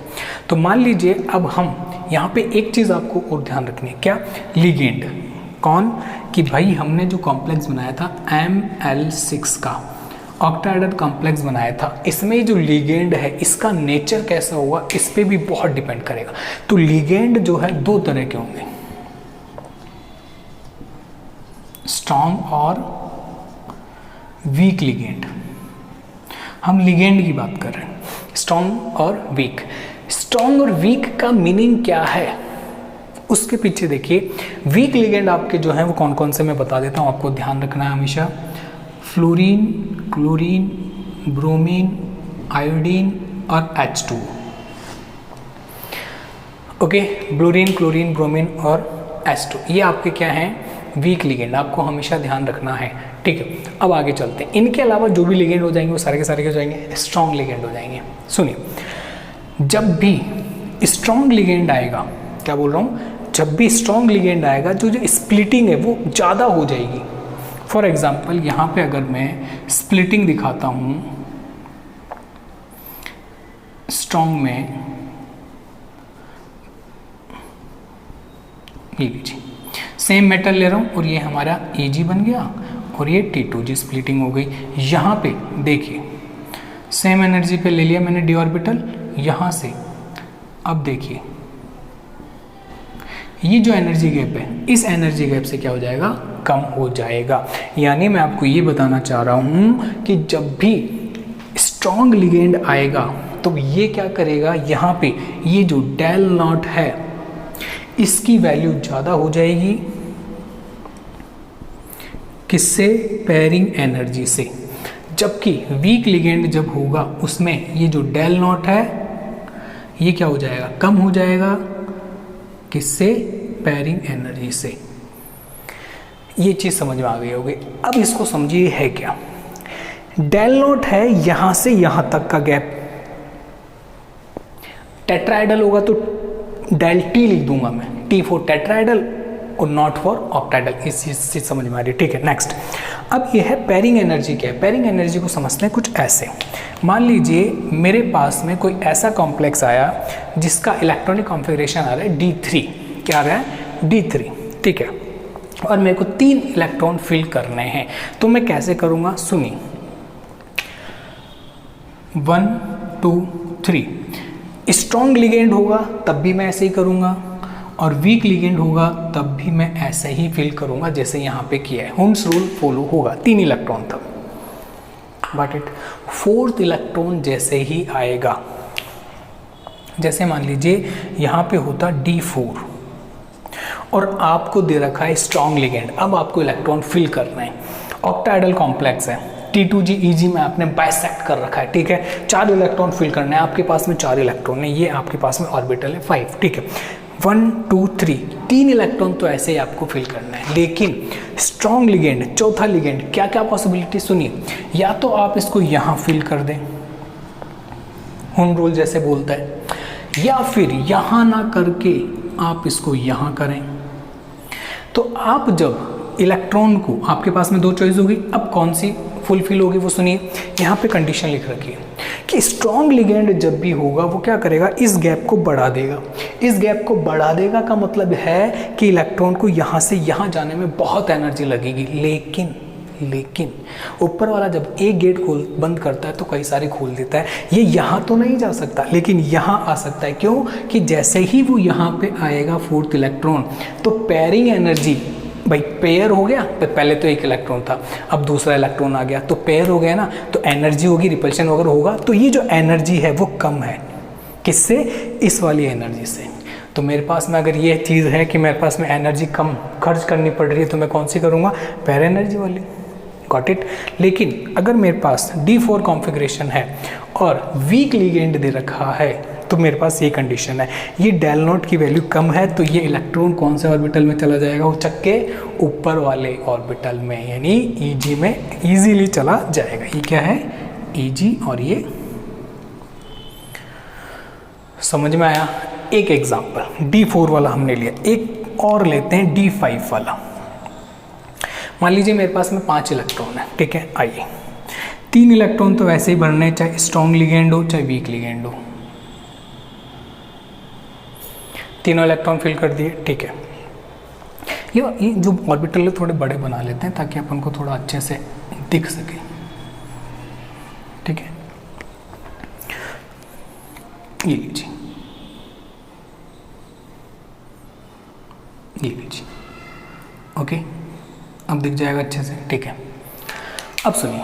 तो मान लीजिए अब हम यहाँ पे एक चीज़ आपको और ध्यान रखनी है, क्या, लिगेंड। कौन, कि भाई हमने जो कॉम्प्लेक्स बनाया था ML6 का, ऑक्टाहेड्रल कॉम्प्लेक्स बनाया था, इसमें जो लिगेंड है इसका नेचर कैसा होगा इस पे भी बहुत डिपेंड करेगा। तो लिगेंड जो है 2 तरह के होंगे, स्ट्रॉन्ग और वीक लिगेंड। हम लिगेंड की बात कर रहे हैं, स्ट्रॉन्ग और वीक। स्ट्रॉन्ग और वीक का मीनिंग क्या है उसके पीछे देखिए। वीक लिगेंड आपके जो हैं वो कौन कौन से मैं बता देता हूँ, आपको ध्यान रखना है हमेशा। फ्लोरीन, क्लोरीन, ब्रोमीन, आयोडीन और H2, ओके। ब्लोरीन, क्लोरीन, ब्रोमीन और H2, ये आपके क्या हैं, वीक लिगेंड, आपको हमेशा ध्यान रखना है, ठीक है। अब आगे चलते हैं, इनके अलावा जो भी लिगेंड हो जाएंगे वो सारे के सारे हो जाएंगे स्ट्रॉन्ग लिगेंड हो जाएंगे। सुनिए, जब भी स्ट्रॉन्ग लिगेंड आएगा, क्या बोल रहा हूँ, जब भी स्ट्रॉन्ग लिगेंड आएगा जो स्प्लिटिंग है वो ज़्यादा हो जाएगी। फॉर एग्जाम्पल यहाँ पे अगर मैं स्प्लिटिंग दिखाता हूँ स्ट्रॉन्ग में, ये लीजिए सेम मेटल ले रहा हूँ और ये हमारा Ag बन गया और ये T2G स्प्लिटिंग हो गई। यहाँ पे देखिए सेम एनर्जी पे ले लिया मैंने d ऑर्बिटल यहाँ से। अब देखिए ये जो एनर्जी गैप है इस एनर्जी गैप से क्या हो जाएगा, कम हो जाएगा। यानी मैं आपको ये बताना चाह रहा हूँ कि जब भी स्ट्रॉन्ग लिगेंड आएगा तो ये क्या करेगा, यहाँ पे ये जो डेल नॉट है इसकी वैल्यू ज़्यादा हो जाएगी, किससे, पेयरिंग एनर्जी से। जबकि वीक लिगेंड जब होगा उसमें ये जो डेल नॉट है ये क्या हो जाएगा, कम हो जाएगा, किससे, पेयरिंग एनर्जी से। ये चीज़ समझ में आ गई होगी। अब इसको समझिए है क्या, डेल नॉट है यहाँ से यहाँ तक का गैप, टेट्राइडल होगा तो डेल टी लिख दूंगा मैं, टी फॉर टेट्राइडल और नॉट फॉर ऑक्टाइडल। इस चीज से समझ में आ रही है, ठीक है। नेक्स्ट, अब ये है पेयरिंग एनर्जी। क्या है पेयरिंग एनर्जी को समझते हैं कुछ ऐसे। मान लीजिए मेरे पास में कोई ऐसा कॉम्प्लेक्स आया जिसका इलेक्ट्रॉनिक कॉन्फ़िगरेशन आ रहा है D3, क्या आ रहा है, D3, ठीक है, और मेरे को 3 इलेक्ट्रॉन फिल करने हैं। तो मैं कैसे करूँगा, सुनिए, 1 2 3। स्ट्रॉन्ग लिगेंड होगा तब भी मैं ऐसे ही करूँगा, और वीक लिगेंड होगा तब भी मैं ऐसे ही फिल करूँगा जैसे यहाँ पे किया है। होम्स रूल फॉलो होगा, 3 इलेक्ट्रॉन तब। बट इट 4th इलेक्ट्रॉन जैसे ही आएगा, जैसे मान लीजिए यहाँ पे होता D4 और आपको दे रखा है स्ट्रॉन्ग लिगेंड, अब आपको इलेक्ट्रॉन फिल करना है। ऑक्टाइडल कॉम्प्लेक्स है, T2G EG में आपने बाइसेक्ट कर रखा है, ठीक है, 4 इलेक्ट्रॉन फिल करना है, आपके पास में 4 इलेक्ट्रॉन है, ये आपके पास में ऑर्बिटल है 5, ठीक है। 1 2 3 3 इलेक्ट्रॉन तो ऐसे ही आपको फिल करना है। लेकिन स्ट्रॉन्ग लिगेंड, चौथा लिगेंड, क्या क्या पॉसिबिलिटी सुनिए, या तो आप इसको यहाँ फिल कर दें, होम रूल जैसे बोलता है, या फिर यहाँ ना करके आप इसको यहाँ करें। तो आप जब इलेक्ट्रॉन को, आपके पास में 2 चॉइस होगी, अब कौन सी फुलफिल होगी वो सुनिए। यहाँ पे कंडीशन लिख रखी है कि स्ट्रॉन्ग लिगेंड जब भी होगा वो क्या करेगा, इस गैप को बढ़ा देगा। इस गैप को बढ़ा देगा का मतलब है कि इलेक्ट्रॉन को यहाँ से यहाँ जाने में बहुत एनर्जी लगेगी। लेकिन ऊपर वाला जब एक गेट बंद करता है तो कई सारे खोल देता है, ये यहाँ तो नहीं जा सकता लेकिन यहाँ आ सकता है। क्यों कि जैसे ही वो यहाँ पे आएगा 4th इलेक्ट्रॉन, तो पेयरिंग एनर्जी, भाई पेयर हो गया, तो पहले तो एक इलेक्ट्रॉन था, अब दूसरा इलेक्ट्रॉन आ गया, तो पेयर हो गया ना, तो एनर्जी होगी, रिपल्शन वगैरह होगा, तो ये जो एनर्जी है वो कम है, किससे, इस वाली एनर्जी से। तो मेरे पास में अगर ये चीज़ है कि मेरे पास में एनर्जी कम खर्च करनी पड़ रही है तो मैं कौन सी करूँगा, पेयर एनर्जी वाली, गॉट इट। लेकिन अगर मेरे पास D4 कॉन्फ़िगरेशन है और वीक लिगेंड दे रखा है तो मेरे पास ये कंडीशन है, ये डेल नॉट की वैल्यू कम है, तो ये इलेक्ट्रॉन कौन से ऑर्बिटल में चला जाएगा, वो चक्के ऊपर वाले ऑर्बिटल में, यानी EG में इजीली चला जाएगा। ये क्या है, EG, और ये समझ में आया। एक एग्जांपल D4 वाला हमने लिया, एक और लेते हैं D5 वाला। मान लीजिए मेरे पास में 5 इलेक्ट्रॉन है, ठीक है, आइए 3 इलेक्ट्रॉन तो वैसे ही भरने, चाहे स्ट्रॉन्ग लिगेंड हो चाहे वीक लिगेंड हो, तीनों इलेक्ट्रॉन फिल कर दिए, ठीक है। ये जो ऑर्बिटल है थोड़े बड़े बना लेते हैं ताकि अपन को थोड़ा अच्छे से दिख सके, ठीक है। ये लीजिए, ये लीजिए, ओके, अब दिख जाएगा अच्छे से, ठीक है। अब सुनिए,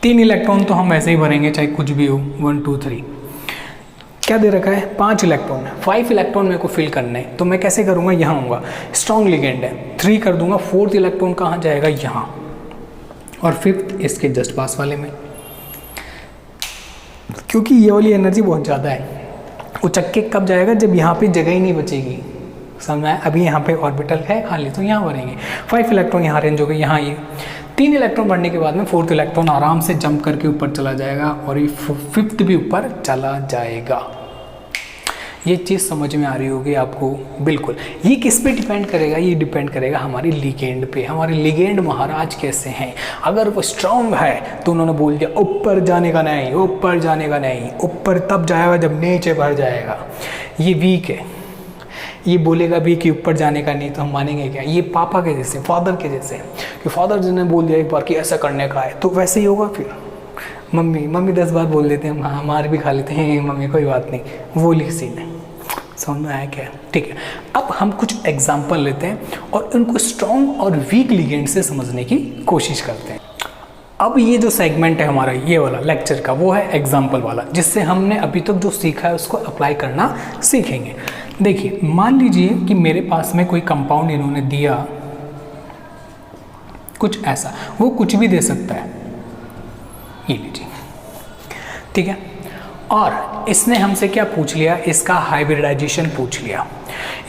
3 इलेक्ट्रॉन तो हम ऐसे ही भरेंगे चाहे कुछ भी हो, 1 2 3। क्या दे रखा है, 5 इलेक्ट्रॉन है, 5 इलेक्ट्रॉन मेरे को फिल करने हैं, तो मैं कैसे करूँगा, यहाँ आऊँगा, स्ट्रॉन्ग लिगेंड है, 3 कर दूंगा, 4th इलेक्ट्रॉन कहाँ जाएगा, यहाँ, और 5th इसके जस्ट पास वाले में, क्योंकि ये वाली एनर्जी बहुत ज़्यादा है। वो चक्के कब जाएगा, जब यहाँ पे जगह ही नहीं बचेगी, समझ में। अभी यहाँ पे ऑर्बिटल है खाली, तो यहाँ भरेंगे, 5 इलेक्ट्रॉन यहाँ रेंज हो गए, यहाँ ये 3 इलेक्ट्रॉन भरने के बाद में 4th इलेक्ट्रॉन आराम से जंप करके ऊपर चला जाएगा और ये 5th भी ऊपर चला जाएगा। ये चीज़ समझ में आ रही होगी आपको, बिल्कुल। ये किस पे डिपेंड करेगा, ये डिपेंड करेगा हमारे लिगेंड पे। हमारे लिगेंड महाराज कैसे हैं, अगर वो स्ट्रॉन्ग है तो उन्होंने बोल दिया ऊपर जाने का नहीं, ऊपर जाने का नहीं, ऊपर तब जाएगा जब नीचे भर जाएगा। ये वीक है, ये बोलेगा भी कि ऊपर जाने का नहीं, तो हम मानेंगे क्या? ये पापा के जैसे, फादर के जैसे, कि फादर जी ने बोल दिया एक बार कि ऐसा करने का है तो वैसे ही होगा। फिर मम्मी 10 बार बोल देते हैं, हाँ मार भी खा लेते हैं मम्मी, कोई बात नहीं, वो लिख सीन है। समझ में आया क्या? ठीक है, अब हम कुछ एग्जाम्पल लेते हैं और उनको स्ट्रॉन्ग और वीक लिगेंड से समझने की कोशिश करते हैं। अब ये जो सेगमेंट है हमारा ये वाला लेक्चर का, वो है एग्जाम्पल वाला, जिससे हमने अभी तक जो सीखा है उसको अप्लाई करना सीखेंगे। देखिए, मान लीजिए कि मेरे पास में कोई कंपाउंड इन्होंने दिया कुछ ऐसा, वो कुछ भी दे सकता है, ये लीजिए, ठीक है। और इसने हमसे क्या पूछ लिया? इसका हाइब्रिडाइजेशन पूछ लिया,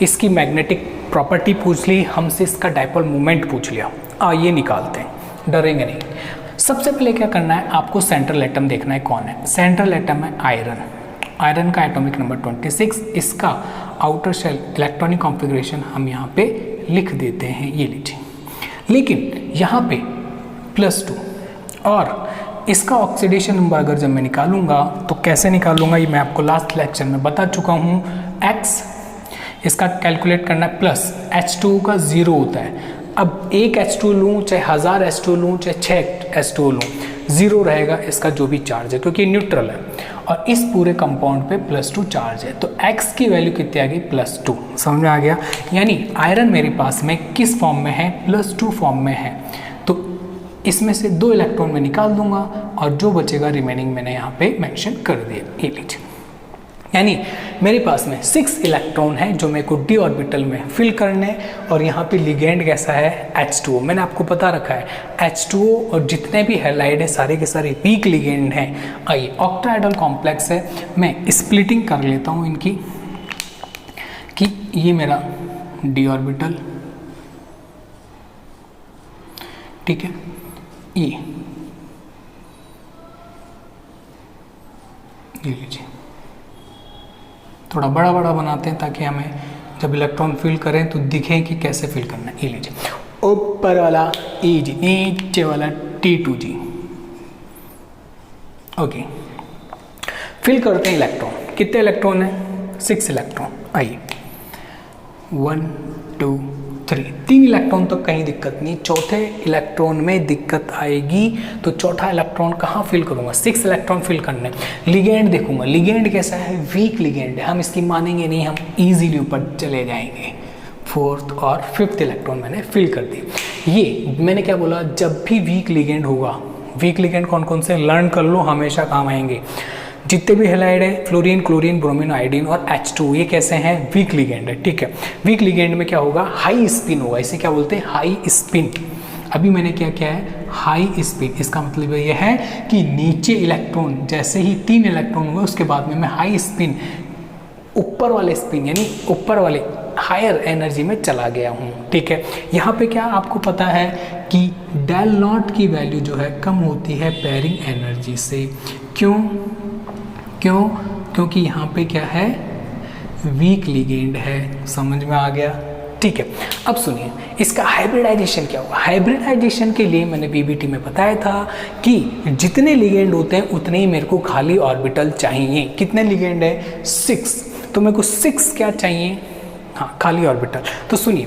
इसकी मैग्नेटिक प्रॉपर्टी पूछ ली, हमसे इसका डाइपोल मोमेंट पूछ लिया। ये निकालते हैं, डरेंगे नहीं। सबसे पहले क्या करना है, आपको सेंट्रल एटम देखना है कौन है। सेंट्रल एटम है आयरन, आयरन का एटॉमिक नंबर 26, इसका आउटर शेल इलेक्ट्रॉनिक कॉन्फ़िगरेशन हम यहाँ पे लिख देते हैं, ये लीजिए। लेकिन यहाँ पे +2, और इसका ऑक्सीडेशन नंबर अगर जब मैं निकालूंगा तो कैसे निकालूंगा, ये मैं आपको लास्ट लेक्चर में बता चुका हूँ। X इसका कैलकुलेट करना है, प्लस H2 का 0 होता है। अब एक H2 लूँ, चाहे 1000 H2 लूँ, चाहे 6 H2 लूँ, 0 रहेगा इसका जो भी चार्ज है, क्योंकि न्यूट्रल है। और इस पूरे कंपाउंड पे +2 चार्ज है, तो X की वैल्यू कितनी आ गई? +2। समझ में आ गया? यानी आयरन मेरे पास में किस फॉर्म में है? +2 फॉर्म में है। तो इसमें से 2 इलेक्ट्रॉन में निकाल दूंगा और जो बचेगा रिमेनिंग मैंने यहाँ पे मेंशन कर दिया, ये लीजिए। यानी मेरे पास में 6 इलेक्ट्रॉन है जो मेरे को d ऑर्बिटल में फिल करने, और यहाँ पे लिगेंड कैसा है? H2O। मैंने आपको बता रखा है H2O और जितने भी हैलाइड है सारे के सारे वीक लिगेंड हैं। आइए, ऑक्टाहेड्रल कॉम्प्लेक्स है, मैं स्प्लिटिंग कर लेता हूँ इनकी, कि ये मेरा d ऑर्बिटल, ठीक है, ये लीजिए, थोड़ा बड़ा बड़ा बनाते हैं ताकि हमें जब इलेक्ट्रॉन फिल करें तो दिखे कि कैसे फिल करना है। ये लीजिए, ऊपर वाला EG, नीचे वाला T2G। ओके, फिल करते हैं इलेक्ट्रॉन। कितने इलेक्ट्रॉन है? 6 इलेक्ट्रॉन। आइए, 1 2 3, 3 इलेक्ट्रॉन तो कहीं दिक्कत नहीं, चौथे इलेक्ट्रॉन में दिक्कत आएगी। तो चौथा इलेक्ट्रॉन कहाँ फिल करूँगा? 6 इलेक्ट्रॉन फिल करने। लिगेंड देखूंगा, लिगेंड कैसा है? वीक लिगेंड है, हम इसकी मानेंगे नहीं, हम इजीली ऊपर चले जाएंगे। 4th और 5th इलेक्ट्रॉन मैंने फिल कर दी। ये मैंने क्या बोला? जब भी वीक लिगेंड होगा, वीक लिगेंड कौन कौन से लर्न कर लो, हमेशा काम आएंगे। जितने भी हैलाइड है, फ्लोरीन, क्लोरीन, ब्रोमीन, आयोडीन और H2, ये कैसे हैं? वीक लिगेंड है, ठीक है। वीक लिगेंड में क्या होगा? हाई स्पिन होगा, इसे क्या बोलते हैं? High spin. अभी मैंने क्या किया है? High spin. इसका मतलब ये है कि नीचे इलेक्ट्रॉन, जैसे ही 3 इलेक्ट्रॉन हुए उसके बाद में मैं हाई स्पिन, ऊपर वाले स्पिन यानी ऊपर वाले हायर एनर्जी में चला गया हूँ, ठीक है। यहाँ पे क्या आपको पता है कि डेल नॉट की वैल्यू जो है कम होती है पेयरिंग एनर्जी से। क्योंकि यहाँ पे क्या है? वीक लिगेंड है। समझ में आ गया? ठीक है। अब सुनिए, इसका हाइब्रिडाइजेशन क्या होगा? हाइब्रिडाइजेशन के लिए मैंने बीबीटी में बताया था कि जितने लिगेंड होते हैं उतने ही मेरे को खाली ऑर्बिटल चाहिए। कितने लिगेंड है? 6। तो मेरे को 6 क्या चाहिए? हाँ, खाली ऑर्बिटल। तो सुनिए,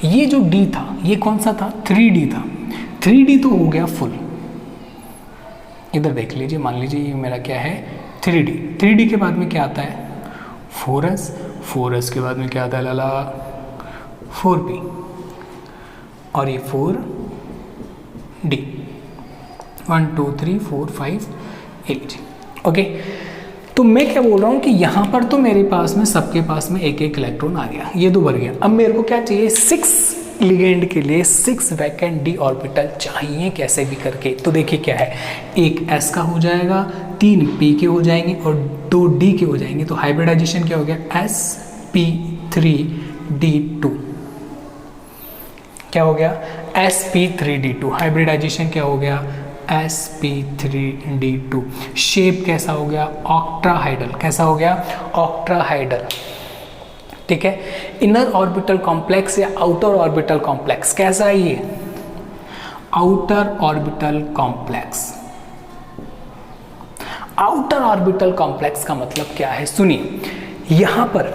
ये जो D था ये कौन सा था? 3D था। 3D तो हो गया फुल। इधर देख लीजिए, मान लीजिए ये मेरा क्या है? 3D। 3D के बाद में क्या आता है? 4s। 4s के बाद में क्या आता है लाला? 4p। और ये 4d। 1 2 3 4 5 8। ओके, तो मैं क्या बोल रहा हूँ कि यहाँ पर तो मेरे पास में सबके पास में एक एक इलेक्ट्रॉन आ गया, ये 2 भर गया। अब मेरे को क्या चाहिए? 6 लिगेंड के लिए 6 वैकेंट D ऑर्बिटल चाहिए कैसे भी करके। तो देखिए क्या है, एक S का हो जाएगा, 3 P के हो जाएंगे और 2 D के हो जाएंगे। तो हाइब्रिडाइजेशन क्या हो गया? sp3d2। क्या हो गया? sp3d2। हाइब्रिडाइजेशन क्या हो गया? sp3d2। शेप कैसा हो गया? ऑक्ट्राहाइडल। कैसा हो गया? ऑक्ट्राहाइडल, ठीक है। इनर ऑर्बिटल कॉम्प्लेक्स या आउटर ऑर्बिटल कॉम्प्लेक्स, कैसा है ये? Outer orbital complex. Outer orbital complex का मतलब क्या है? सुनिए, यहां पर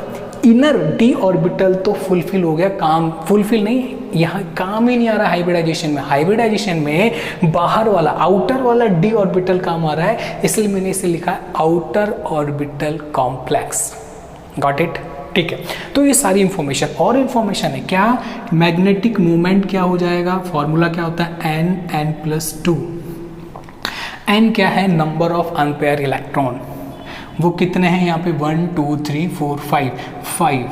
इनर डी ऑर्बिटल तो फुलफिल हो गया, काम फुलफिल नहीं, यहाँ काम ही नहीं आ रहा हाइब्रिडाइजेशन में। हाइब्रिडाइजेशन में बाहर वाला आउटर वाला डी ऑर्बिटल काम आ रहा है, इसलिए मैंने इसे लिखा है outer orbital complex. Got it? ठीक है, तो ये सारी इंफॉर्मेशन और इंफॉर्मेशन है क्या, मैग्नेटिक मूवमेंट क्या हो जाएगा, फॉर्मूला क्या होता है n+2। n क्या है, नंबर ऑफ अनपेयर इलेक्ट्रॉन, वो कितने हैं यहाँ पे 1 2 3 4 5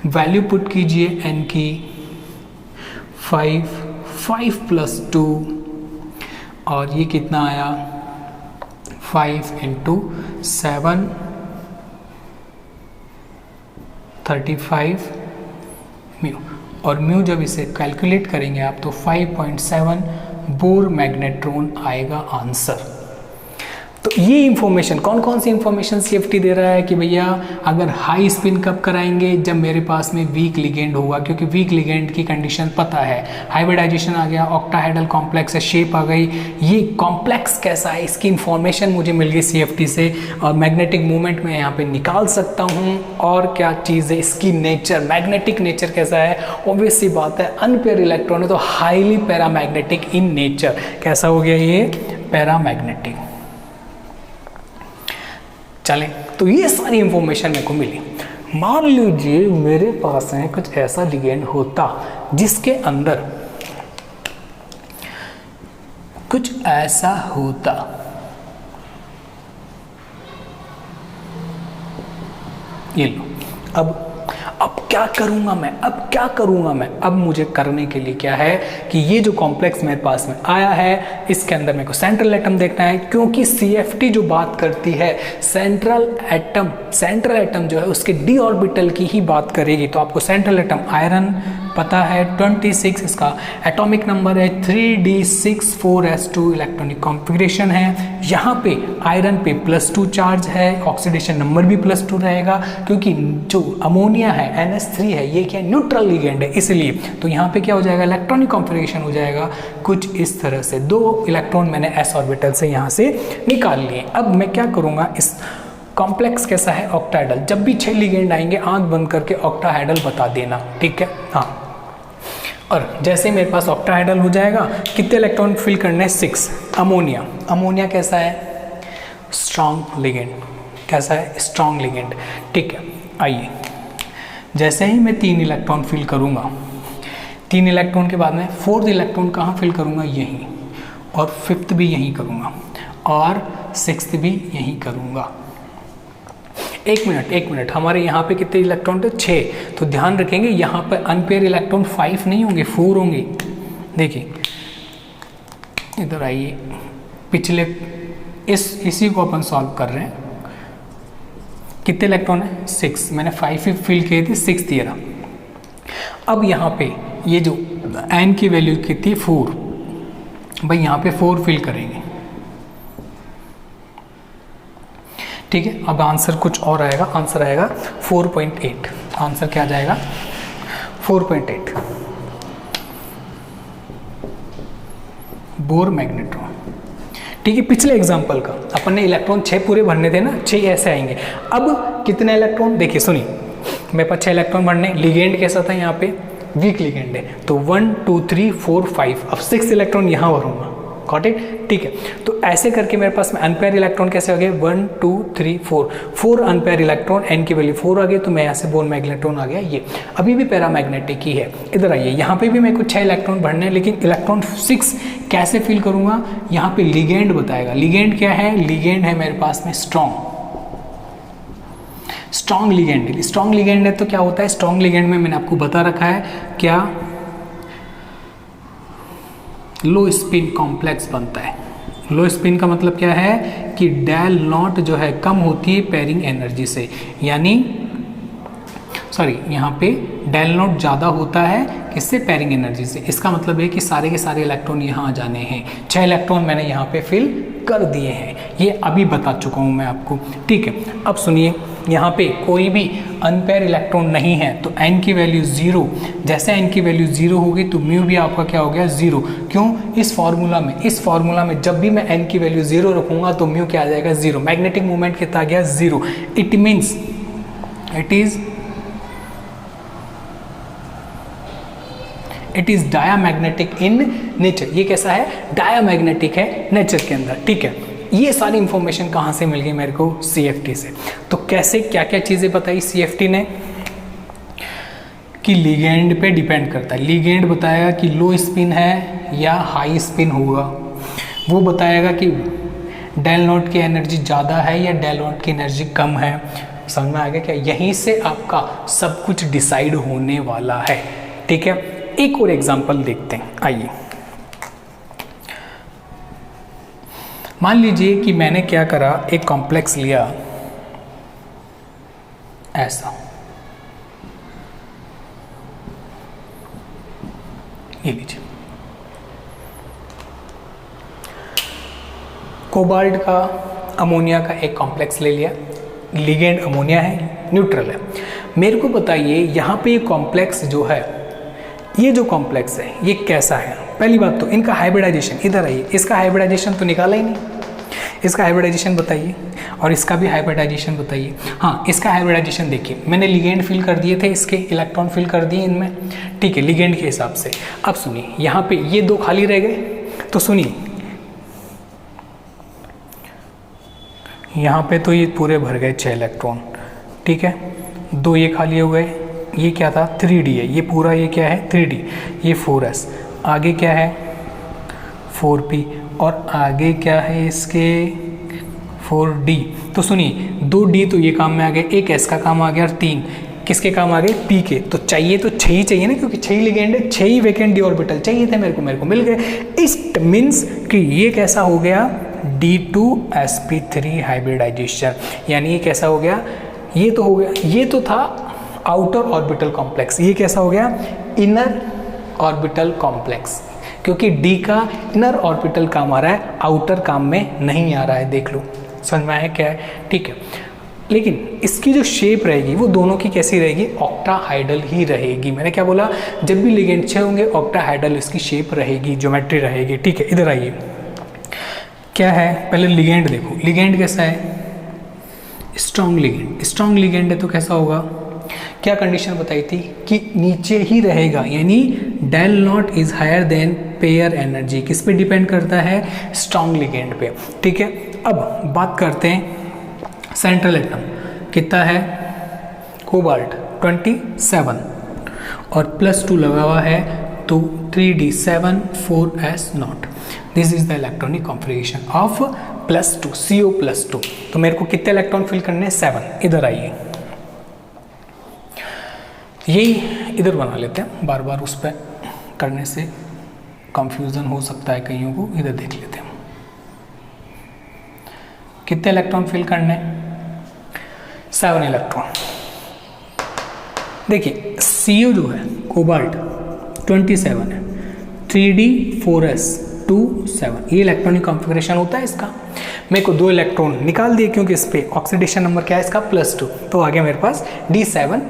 वैल्यू पुट कीजिए n की 5 + 2 और ये कितना आया 5 × 7 35 म्यू, और म्यू जब इसे कैलकुलेट करेंगे आप तो 5.7 बोर मैग्नेट्रॉन आएगा आंसर। तो ये इंफॉर्मेशन, कौन कौन सी इंफॉर्मेशन सीएफटी दे रहा है कि भैया अगर हाई स्पिन कब कराएंगे, जब मेरे पास में वीक लिगेंड होगा, क्योंकि वीक लिगेंड की कंडीशन पता है, हाइब्रिडाइजेशन आ गया, ऑक्टाहेड्रल कॉम्प्लेक्स है, शेप आ गई, ये कॉम्प्लेक्स कैसा है इसकी इंफॉर्मेशन मुझे मिल गई सीएफटी से, और मैग्नेटिक मूवमेंट में यहाँ पे निकाल सकता हूँ, और क्या चीज़ है इसकी नेचर, मैग्नेटिक नेचर कैसा है, ऑब्वियस सी बात है अनपेयर इलेक्ट्रॉन है तो हाईली पैरामैग्नेटिक इन नेचर, कैसा हो गया ये पैरामैग्नेटिक। चलें, तो ये सारी इंफॉर्मेशन मेरे को मिली। मान लीजिए मेरे पास है कुछ ऐसा लिगेंड होता जिसके अंदर कुछ ऐसा होता, ये लो, अब क्या करूंगा मैं, अब मुझे करने के लिए क्या है कि ये जो कॉम्प्लेक्स मेरे पास में आया है इसके अंदर मेरे को सेंट्रल एटम देखना है, क्योंकि सीएफटी जो बात करती है सेंट्रल एटम जो है उसके डी ऑर्बिटल की ही बात करेगी। तो आपको सेंट्रल एटम आयरन पता है 26, इसका एटॉमिक नंबर है 3d64s2 इलेक्ट्रॉनिक कॉन्फ़िगरेशन है। यहाँ पे आयरन पे +2 चार्ज है, ऑक्सीडेशन नंबर भी +2 रहेगा, क्योंकि जो अमोनिया है NH3 है ये क्या न्यूट्रल लिगेंड है, इसलिए तो यहाँ पे क्या हो जाएगा इलेक्ट्रॉनिक कॉन्फ़िगरेशन हो जाएगा कुछ इस तरह से। 2 इलेक्ट्रॉन मैंने s ऑर्बिटल से यहाँ से निकाल लिए। अब मैं क्या करूँगा, इस कॉम्प्लेक्स कैसा है ऑक्टाहेड्रल, जब भी 6 लिगेंड आएंगे आंख बंद करके ऑक्टाहेड्रल बता देना, ठीक है। हाँ, और जैसे मेरे पास ऑक्टाहेड्रल हो जाएगा, कितने इलेक्ट्रॉन फिल करने हैं 6। अमोनिया कैसा है स्ट्रॉन्ग लिगेंड, कैसा है स्ट्रॉन्ग लिगेंड, ठीक है। आइए, जैसे ही मैं 3 इलेक्ट्रॉन फिल करूँगा, 3 इलेक्ट्रॉन के बाद में 4th इलेक्ट्रॉन कहाँ फिल करूँगा, यहीं, और 5th भी यहीं करूँगा, और 6th भी यहीं करूँगा। एक मिनट, हमारे यहाँ पे कितने इलेक्ट्रॉन थे 6, तो ध्यान रखेंगे यहाँ पर अनपेयर इलेक्ट्रॉन 5 नहीं होंगे, 4 होंगे। देखिए इधर आइए, पिछले इसी को अपन सॉल्व कर रहे हैं, कितने इलेक्ट्रॉन है 6, मैंने 5 ही फिल किए थे, 6th ये रहा। अब यहाँ पे ये जो n की वैल्यू कितनी 4, भाई यहाँ पे 4 फिल करेंगे, ठीक है। अब आंसर कुछ और आएगा, आंसर आएगा 4.8, आंसर क्या आ जाएगा 4.8 बोर मैग्नेट्रॉन, ठीक है। पिछले एग्जांपल का अपन ने इलेक्ट्रॉन 6 पूरे भरने थे ना, 6 ऐसे आएंगे। अब कितने इलेक्ट्रॉन, देखिए सुनिए, मेरे पास 6 इलेक्ट्रॉन भरने, लिगेंड कैसा था यहाँ पे वीक लिगेंड है, तो 1 2 3 4 5, अब 6 इलेक्ट्रॉन यहाँ भरूंगा, गॉट इट, ठीक है। तो ऐसे करके मेरे पास में अनपेयर इलेक्ट्रॉन कैसे हो गए 1 2 3 4 अनपेयर इलेक्ट्रॉन, n की वैल्यू 4 आ गई, तो मैं यहाँ से बोर मैग्नेट्रॉन आ गया, ये अभी भी पैरामैग्नेटिक ही है। इधर आइए, यहाँ पे भी मेरे को 6 इलेक्ट्रॉन भरने हैं, लेकिन इलेक्ट्रॉन 6 कैसे फिल करूँगा, यहाँ पे लिगेंड बताएगा। लिगेंड क्या है, लिगेंड है मेरे पास में स्ट्रॉन्ग लिगेंड है। तो क्या होता है स्ट्रॉन्ग लिगेंड में, मैंने आपको बता रखा है क्या, लो स्पिन कॉम्प्लेक्स बनता है। लो स्पिन का मतलब क्या है कि डेल नॉट जो है कम होती है पेयरिंग एनर्जी से, यानी यहाँ पे डेल नॉट ज़्यादा होता है किससे, पेयरिंग एनर्जी से। इसका मतलब है कि सारे के सारे इलेक्ट्रॉन यहाँ आ जाने हैं। 6 इलेक्ट्रॉन मैंने यहाँ पे फिल कर दिए हैं, ये अभी बता चुका हूँ मैं आपको, ठीक है। अब सुनिए, यहाँ पे कोई भी अनपेयर इलेक्ट्रॉन नहीं है, तो n की वैल्यू 0, जैसे n की वैल्यू 0 होगी तो म्यू भी आपका क्या हो गया 0। क्यों, इस फॉर्मूला में जब भी मैं n की वैल्यू 0 रखूँगा तो म्यू क्या आ जाएगा 0, मैग्नेटिक मूवमेंट कितना आ गया 0। It means it is diamagnetic in nature. ये कैसा है? डायामैग्नेटिक है नेचर के अंदर, ठीक है। ये सारी इंफॉर्मेशन कहाँ से मिल गई मेरे को? CFT से। तो कैसे, क्या क्या चीज़ें बताई CFT ने? कि लिगेंड पे डिपेंड करता है। लिगेंड बताएगा कि लो स्पिन है या हाई स्पिन होगा। वो बताएगा कि डेल नॉट की एनर्जी ज़्यादा है या डेल नॉट की एनर्जी कम है। समझ में आ गया क्या? यहीं से आपका सब कुछ डिसाइड होने वाला है, ठीक है। एक और एग्जांपल देखते हैं, आइए। मान लीजिए कि मैंने क्या करा, एक कॉम्प्लेक्स लिया ऐसा, ये लीजिए, कोबाल्ट का अमोनिया का एक कॉम्प्लेक्स ले लिया। लिगेंड अमोनिया है, न्यूट्रल है। मेरे को बताइए यहाँ पे ये कॉम्प्लेक्स जो है, ये जो कॉम्प्लेक्स है ये कैसा है? पहली बात तो इनका हाइब्रिडाइजेशन, इधर आइए, इसका हाइब्रिडाइजेशन तो निकाला ही नहीं, इसका हाइब्रिडाइजेशन बताइए और इसका भी हाइब्रिडाइजेशन बताइए। हाँ, इसका हाइब्रिडाइजेशन देखिए, मैंने लिगेंड फिल कर दिए थे, इसके इलेक्ट्रॉन फिल कर दिए इनमें, ठीक है, लिगेंड के हिसाब से। अब सुनिए, यहाँ पे ये दो खाली रह गए, तो सुनिए यहाँ पे तो ये पूरे भर गए 6 इलेक्ट्रॉन, ठीक है। 2 ये खाली हो गए, ये क्या था? 3D है, ये पूरा ये क्या है? 3D। ये 4s, आगे क्या है? 4p, और आगे क्या है इसके? 4d। तो सुनिए 2d तो ये काम में आ गए, एक s का काम आ गया, और 3 किसके काम आ गए? p के। तो चाहिए तो 6 ही चाहिए ना, क्योंकि 6 ही लिगेंड है, 6 ही वैकेंट डी ऑर्बिटल चाहिए थे मेरे को मिल गए। इट मीन्स कि ये कैसा हो गया? D2sp3 hybridisation. यानी ये कैसा हो गया? ये तो हो गया, ये तो था आउटर ऑर्बिटल कॉम्प्लेक्स, ये कैसा हो गया? इनर ऑर्बिटल कॉम्प्लेक्स, क्योंकि D का इनर ऑर्बिटल काम आ रहा है, आउटर काम में नहीं आ रहा है। देख लो, समझ में आया क्या है? ठीक है। लेकिन इसकी जो शेप रहेगी वो दोनों की कैसी रहेगी? ऑक्टाहाइडल ही रहेगी। मैंने क्या बोला? जब भी लिगेंड 6 होंगे ऑक्टाहाइडल इसकी शेप रहेगी, ज्योमेट्री रहेगी, ठीक है। इधर आइए, क्या है? पहले लिगेंड देखो, लिगेंड कैसा है? Strong ligand. स्ट्रॉन्ग लिगेंड है तो कैसा होगा? क्या कंडीशन बताई थी? कि नीचे ही रहेगा, यानी del not is higher than pair energy. किस पे डिपेंड करता है? स्ट्रॉन्ग लिगेंड पे, ठीक है। अब बात करते हैं सेंट्रल एटम, कितना है? कोबाल्ट 27, और +2 लगा हुआ है, तो 3d7 4s not. This is the electronic configuration of +2 CO+2। तो मेरे को कितने इलेक्ट्रॉन फिल करने हैं? 7। इधर आइए, यही इधर बना लेते हैं, बार बार उस पर करने से कंफ्यूजन हो सकता है कईयों को। इधर देख लेते हैं कितने इलेक्ट्रॉन फिल करने? 7 इलेक्ट्रॉन। देखिए CO जो है कोबाल्ट 27 है, 3d4s27, ये इलेक्ट्रॉनिक कॉन्फ़िगरेशन होता है इसका। मेरे को 2 इलेक्ट्रॉन निकाल दिए, क्योंकि इस पे ऑक्सीडेशन नंबर क्या है इसका? +2। तो आ गया मेरे पास d7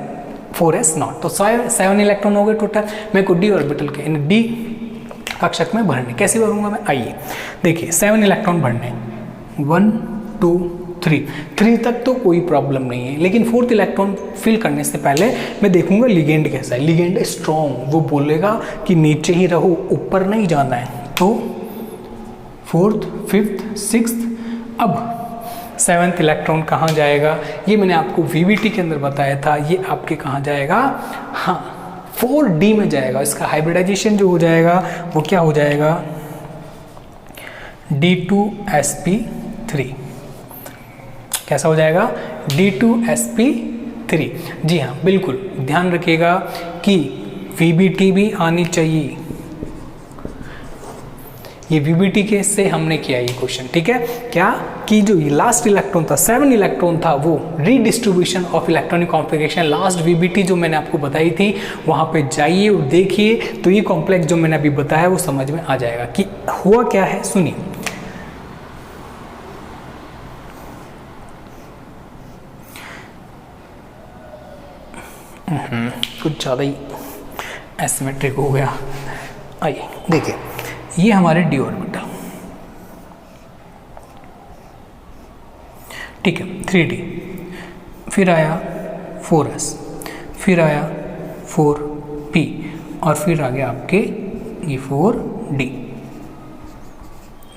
4s नॉट। तो 7 इलेक्ट्रॉन हो गए टोटल। मेरे को डी ऑर्बिटल के इन डी कक्षक में भरने, कैसे भरूंगा मैं? आइए देखिए, 7 इलेक्ट्रॉन भरने, 1 2 3 तक तो कोई प्रॉब्लम नहीं है। लेकिन 4th इलेक्ट्रॉन फिल करने से पहले मैं देखूंगा लिगेंड कैसा है। लिगेंड स्ट्रॉन्ग, वो बोलेगा कि नीचे ही रहो, ऊपर नहीं जाना है। तो 4th 5th 6th, अब 7th इलेक्ट्रॉन कहाँ जाएगा? ये मैंने आपको VBT के अंदर बताया था, ये आपके कहाँ जाएगा? हाँ, 4D में जाएगा। इसका हाइब्रिडाइजेशन जो हो जाएगा वो क्या हो जाएगा? D2sp3। कैसा हो जाएगा? D2sp3। जी हाँ, बिल्कुल ध्यान रखिएगा कि VBT भी आनी चाहिए। ये VBT के से हमने किया ये क्वेश्चन, ठीक है। क्या कि जो लास्ट इलेक्ट्रॉन था, 7 इलेक्ट्रॉन था, वो redistribution of electronic configuration, last VBT जो मैंने आपको बताई थी, वहाँ पे जाइए और देखिए, तो ये कॉम्प्लेक्स जो मैंने अभी बताया वो समझ में आ जाएगा कि हुआ क्या है। सुनिए, कुछ ज़्यादा ही एसिमेट्रिक हो गया। आइए देखिए, ये हमारे डी ऑर्बिटल, ठीक है, 3D। फिर आया 4s, फिर आया 4p और फिर आ गया आपके ये 4d।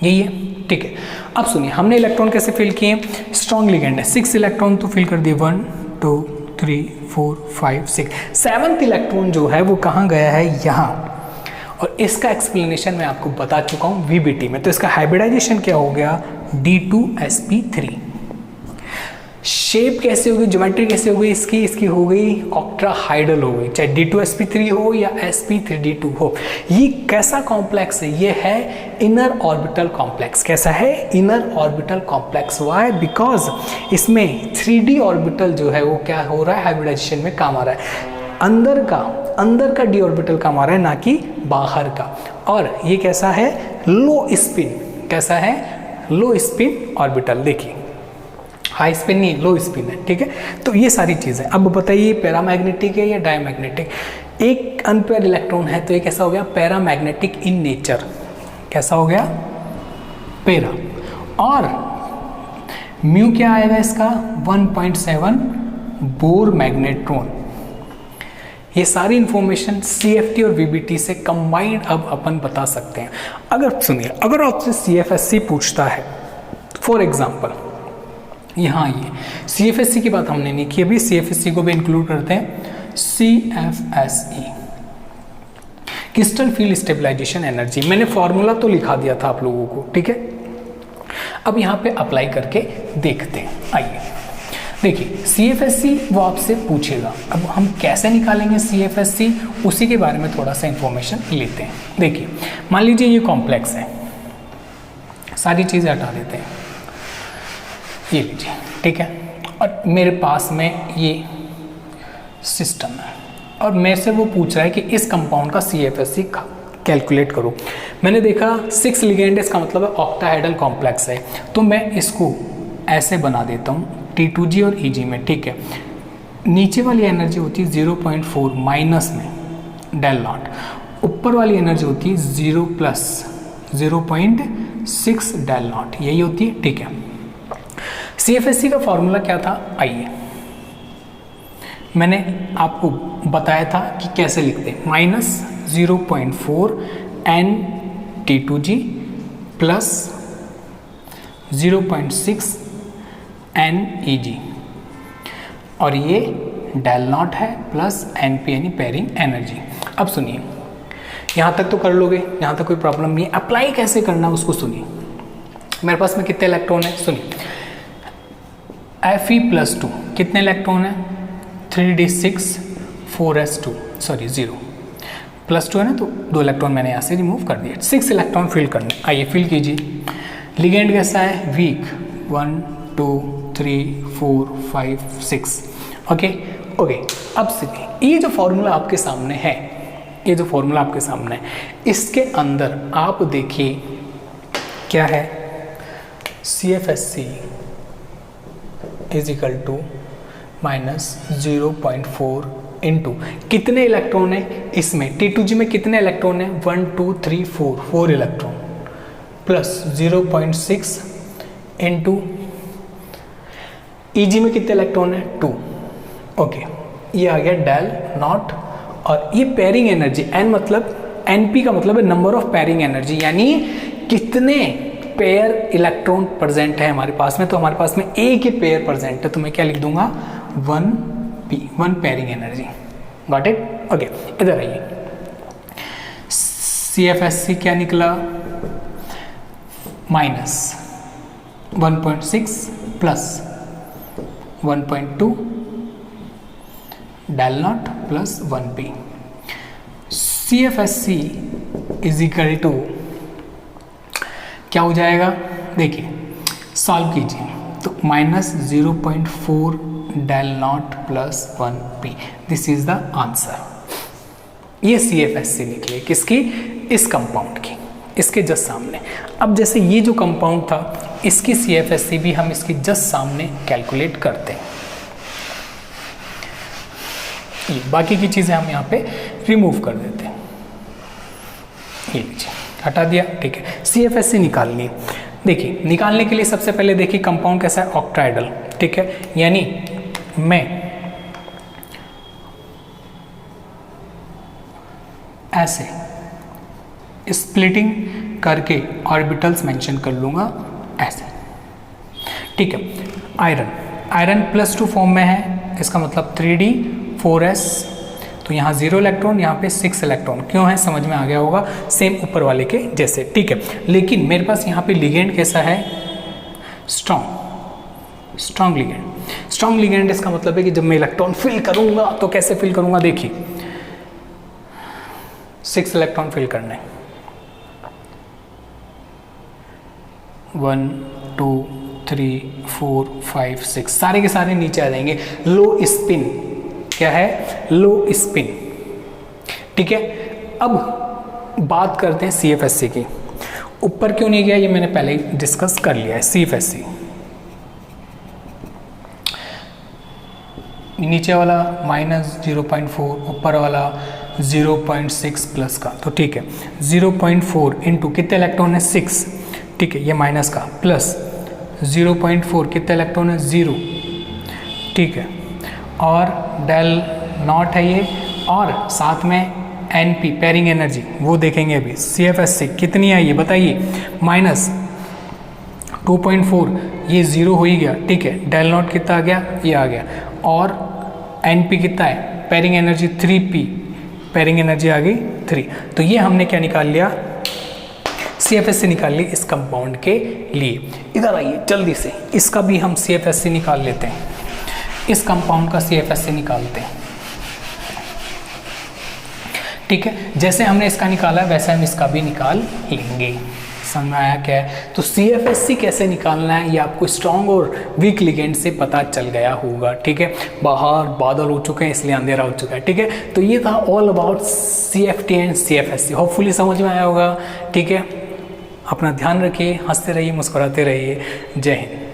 यही है, ठीक है। अब सुनिए हमने इलेक्ट्रॉन कैसे फिल किए, स्ट्रॉन्ग लिगेंड है, 6 इलेक्ट्रॉन तो फिल कर दिए, 1 2 3 4 5 6, 7th इलेक्ट्रॉन जो है वो कहाँ गया है, यहाँ। और इसका एक्सप्लेनेशन मैं आपको बता चुका हूँ VBT में। तो इसका हाइब्रिडाइजेशन क्या हो गया, D2sp3। शेप कैसे होगी, ज्योमेट्री कैसे हो गई इसकी हो गई ऑक्ट्राहाइड्रल हो गई, चाहे D2sp3 हो या sp3d2 हो। ये कैसा कॉम्प्लेक्स है, ये है इनर ऑर्बिटल कॉम्प्लेक्स। कैसा है, inner orbital complex. Why, because इसमें 3d ऑर्बिटल जो है वो क्या हो रहा है, हाइब्रिडाइजेशन में काम आ रहा है। अंदर का d ऑर्बिटल काम आ रहा है, ना कि बाहर का। और ये कैसा है, लो स्पिन। कैसा है, लो स्पिन ऑर्बिटल। देखिए हाई स्पिन नहीं, लो स्पिन है, ठीक है। तो ये सारी चीज़ें। अब बताइए पैरामैग्नेटिक है या डायमैग्नेटिक। एक अनपेयर इलेक्ट्रॉन है तो ये कैसा हो गया, पैरामैग्नेटिक इन नेचर। कैसा हो गया, पैरा। और म्यू क्या आएगा इसका, 1.7 बोर मैग्नेट्रॉन। ये सारी इंफॉर्मेशन CFT और VBT से कंबाइंड अब अपन बता सकते हैं। अगर सुनिए, अगर आपसे CFSC पूछता है, फॉर एग्जाम्पल यहाँ ये CFSC की बात हमने नहीं की अभी, CFSC को भी इंक्लूड करते हैं। CFSE crystal field stabilisation energy, मैंने फॉर्मूला तो लिखा दिया था आप लोगों को, ठीक है। अब यहाँ पे अप्लाई करके देखते हैं। आइए देखिए, CFSC वो आपसे पूछेगा। अब हम कैसे निकालेंगे CFSC, उसी के बारे में थोड़ा सा इंफॉर्मेशन लेते हैं। देखिए मान लीजिए ये कॉम्प्लेक्स है, सारी चीज़ें हटा देते हैं, ये लीजिए, ठीक है। और मेरे पास में ये सिस्टम है और मेरे से वो पूछ रहा है कि इस कंपाउंड का CFSC कैलकुलेट करो। मैंने देखा 6 लिगेंड, इसका मतलब है ऑक्टाहाइड्रल कॉम्प्लेक्स है। तो मैं इसको ऐसे बना देता हूँ T2G और EG में, ठीक है। नीचे वाली एनर्जी होती है 0.4 माइनस में डेल नॉट, ऊपर वाली एनर्जी होती है 0 प्लस 0.6 डेल नॉट, यही होती है, ठीक है। CFSC का फॉर्मूला क्या था, आइए मैंने आपको बताया था कि कैसे लिखते हैं। Minus 0.4 N T2G plus 0.6 N EG और ये डेल नॉट है प्लस NP यानी पेयरिंग एनर्जी। अब सुनिए, यहाँ तक तो कर लोगे, यहाँ तक कोई प्रॉब्लम नहीं है। अप्लाई कैसे करना उसको सुनिए। मेरे पास में कितने इलेक्ट्रॉन है, सुनिए। Fe+2 कितने इलेक्ट्रॉन है, 3d6 4s2 सॉरी 0 +2 है ना, तो 2 इलेक्ट्रॉन मैंने यहाँ से रिमूव कर दिए। 6 इलेक्ट्रॉन फिल करने, आइए फिल कीजिए। लिगेंड कैसा है, वीक, 1 2 3 4 5 6, ओके। अब सुनिए, ये जो फॉर्मूला आपके सामने है, ये जो फॉर्मूला आपके सामने है, इसके अंदर आप देखिए क्या है, CFSC is equal to -0.4 into कितने इलेक्ट्रॉन है इसमें, T2G में कितने इलेक्ट्रॉन है, 1 2 3 4 इलेक्ट्रॉन प्लस 0.6 इंटू EG में कितने इलेक्ट्रॉन है, 2, ओके। ये आ गया डेल नॉट। और ये पेयरिंग एनर्जी, N मतलब NP का मतलब है नंबर ऑफ पेयरिंग एनर्जी, यानी कितने पेयर इलेक्ट्रॉन प्रेजेंट है हमारे पास में। तो हमारे पास में एक ही पेयर प्रेजेंट है, तो मैं क्या लिख दूंगा, 1p, 1 pairing energy. Got it, okay. इधर आइए, CFSC क्या निकला, -1.6 plus 1.2 del not plus 1p। CFSC is equal to क्या हो जाएगा, देखिए सॉल्व कीजिए, तो -0.4 del not plus 1p, this is the answer. ये CFSC निकले किसकी, इस कंपाउंड की, इसके जस्ट सामने। अब जैसे ये जो कंपाउंड था, इसकी CFSC भी हम इसके जस्ट सामने कैलकुलेट करते हैं। ये बाकी की चीज़ें हम यहाँ पे रिमूव कर देते हैं, ये लीजिए हटा दिया, ठीक है। CFSC निकालनी है। देखिए निकालने के लिए सबसे पहले देखिए कंपाउंड कैसा है, ऑक्टाहाइड्रल, ठीक है। यानी मैं ऐसे स्प्लिटिंग करके ऑर्बिटल्स मेंशन कर लूँगा ऐसे, ठीक है। आयरन +2 फॉर्म में है, इसका मतलब 3d 4s, तो यहाँ 0 इलेक्ट्रॉन, यहाँ पे 6 इलेक्ट्रॉन, क्यों है समझ में आ गया होगा, सेम ऊपर वाले के जैसे, ठीक है। लेकिन मेरे पास यहाँ पे लिगेंड कैसा है, स्ट्रॉन्ग लिगेंड। स्ट्रॉन्ग लिगेंड इसका मतलब है कि जब मैं इलेक्ट्रॉन फिल करूँगा तो कैसे फिल करूँगा, देखिए 6 इलेक्ट्रॉन फिल करने, 1 2 3 4 5 6, सारे के सारे नीचे आ जाएंगे। लो स्पिन, क्या है, लो स्पिन, ठीक है। अब बात करते हैं CFSC की। ऊपर क्यों नहीं गया ये मैंने पहले ही डिस्कस कर लिया है। CFSC नीचे वाला -0.4, ऊपर वाला 0.6 प्लस का, तो ठीक है 0.4 इंटू कितने इलेक्ट्रॉन है 6, ठीक है, ये माइनस का, प्लस 0.4 कितने इलेक्ट्रॉन है 0, ठीक है, और डेल नॉट है ये, और साथ में NP पेयरिंग एनर्जी वो देखेंगे अभी। CFSC कितनी आई ये बताइए, -2.4, ये 0 हो ही गया, ठीक है, डेल नॉट कितना आ गया, ये आ गया, और NP कितना है, pairing energy 3p, pairing energy आ गई 3। तो ये हमने क्या निकाल लिया, CFSC निकाल ली इस कंपाउंड के लिए। इधर आइए जल्दी से, इसका भी हम CFSC निकाल लेते हैं, इस कंपाउंड का CFSC निकालते हैं, ठीक है। जैसे हमने इसका निकाला वैसे हम इसका भी निकाल लेंगे, समझ में आया क्या है। तो CFSC कैसे निकालना है ये आपको स्ट्रॉन्ग और वीक लिगेंड से पता चल गया होगा, ठीक है। बाहर बादल हो चुके हैं इसलिए अंधेरा हो चुका है, ठीक है। तो ये था all about CFT and CFSC, hopefully समझ में आया होगा, ठीक है। अपना ध्यान रखिए, हंसते रहिए, मुस्कुराते रहिए, जय हिंद।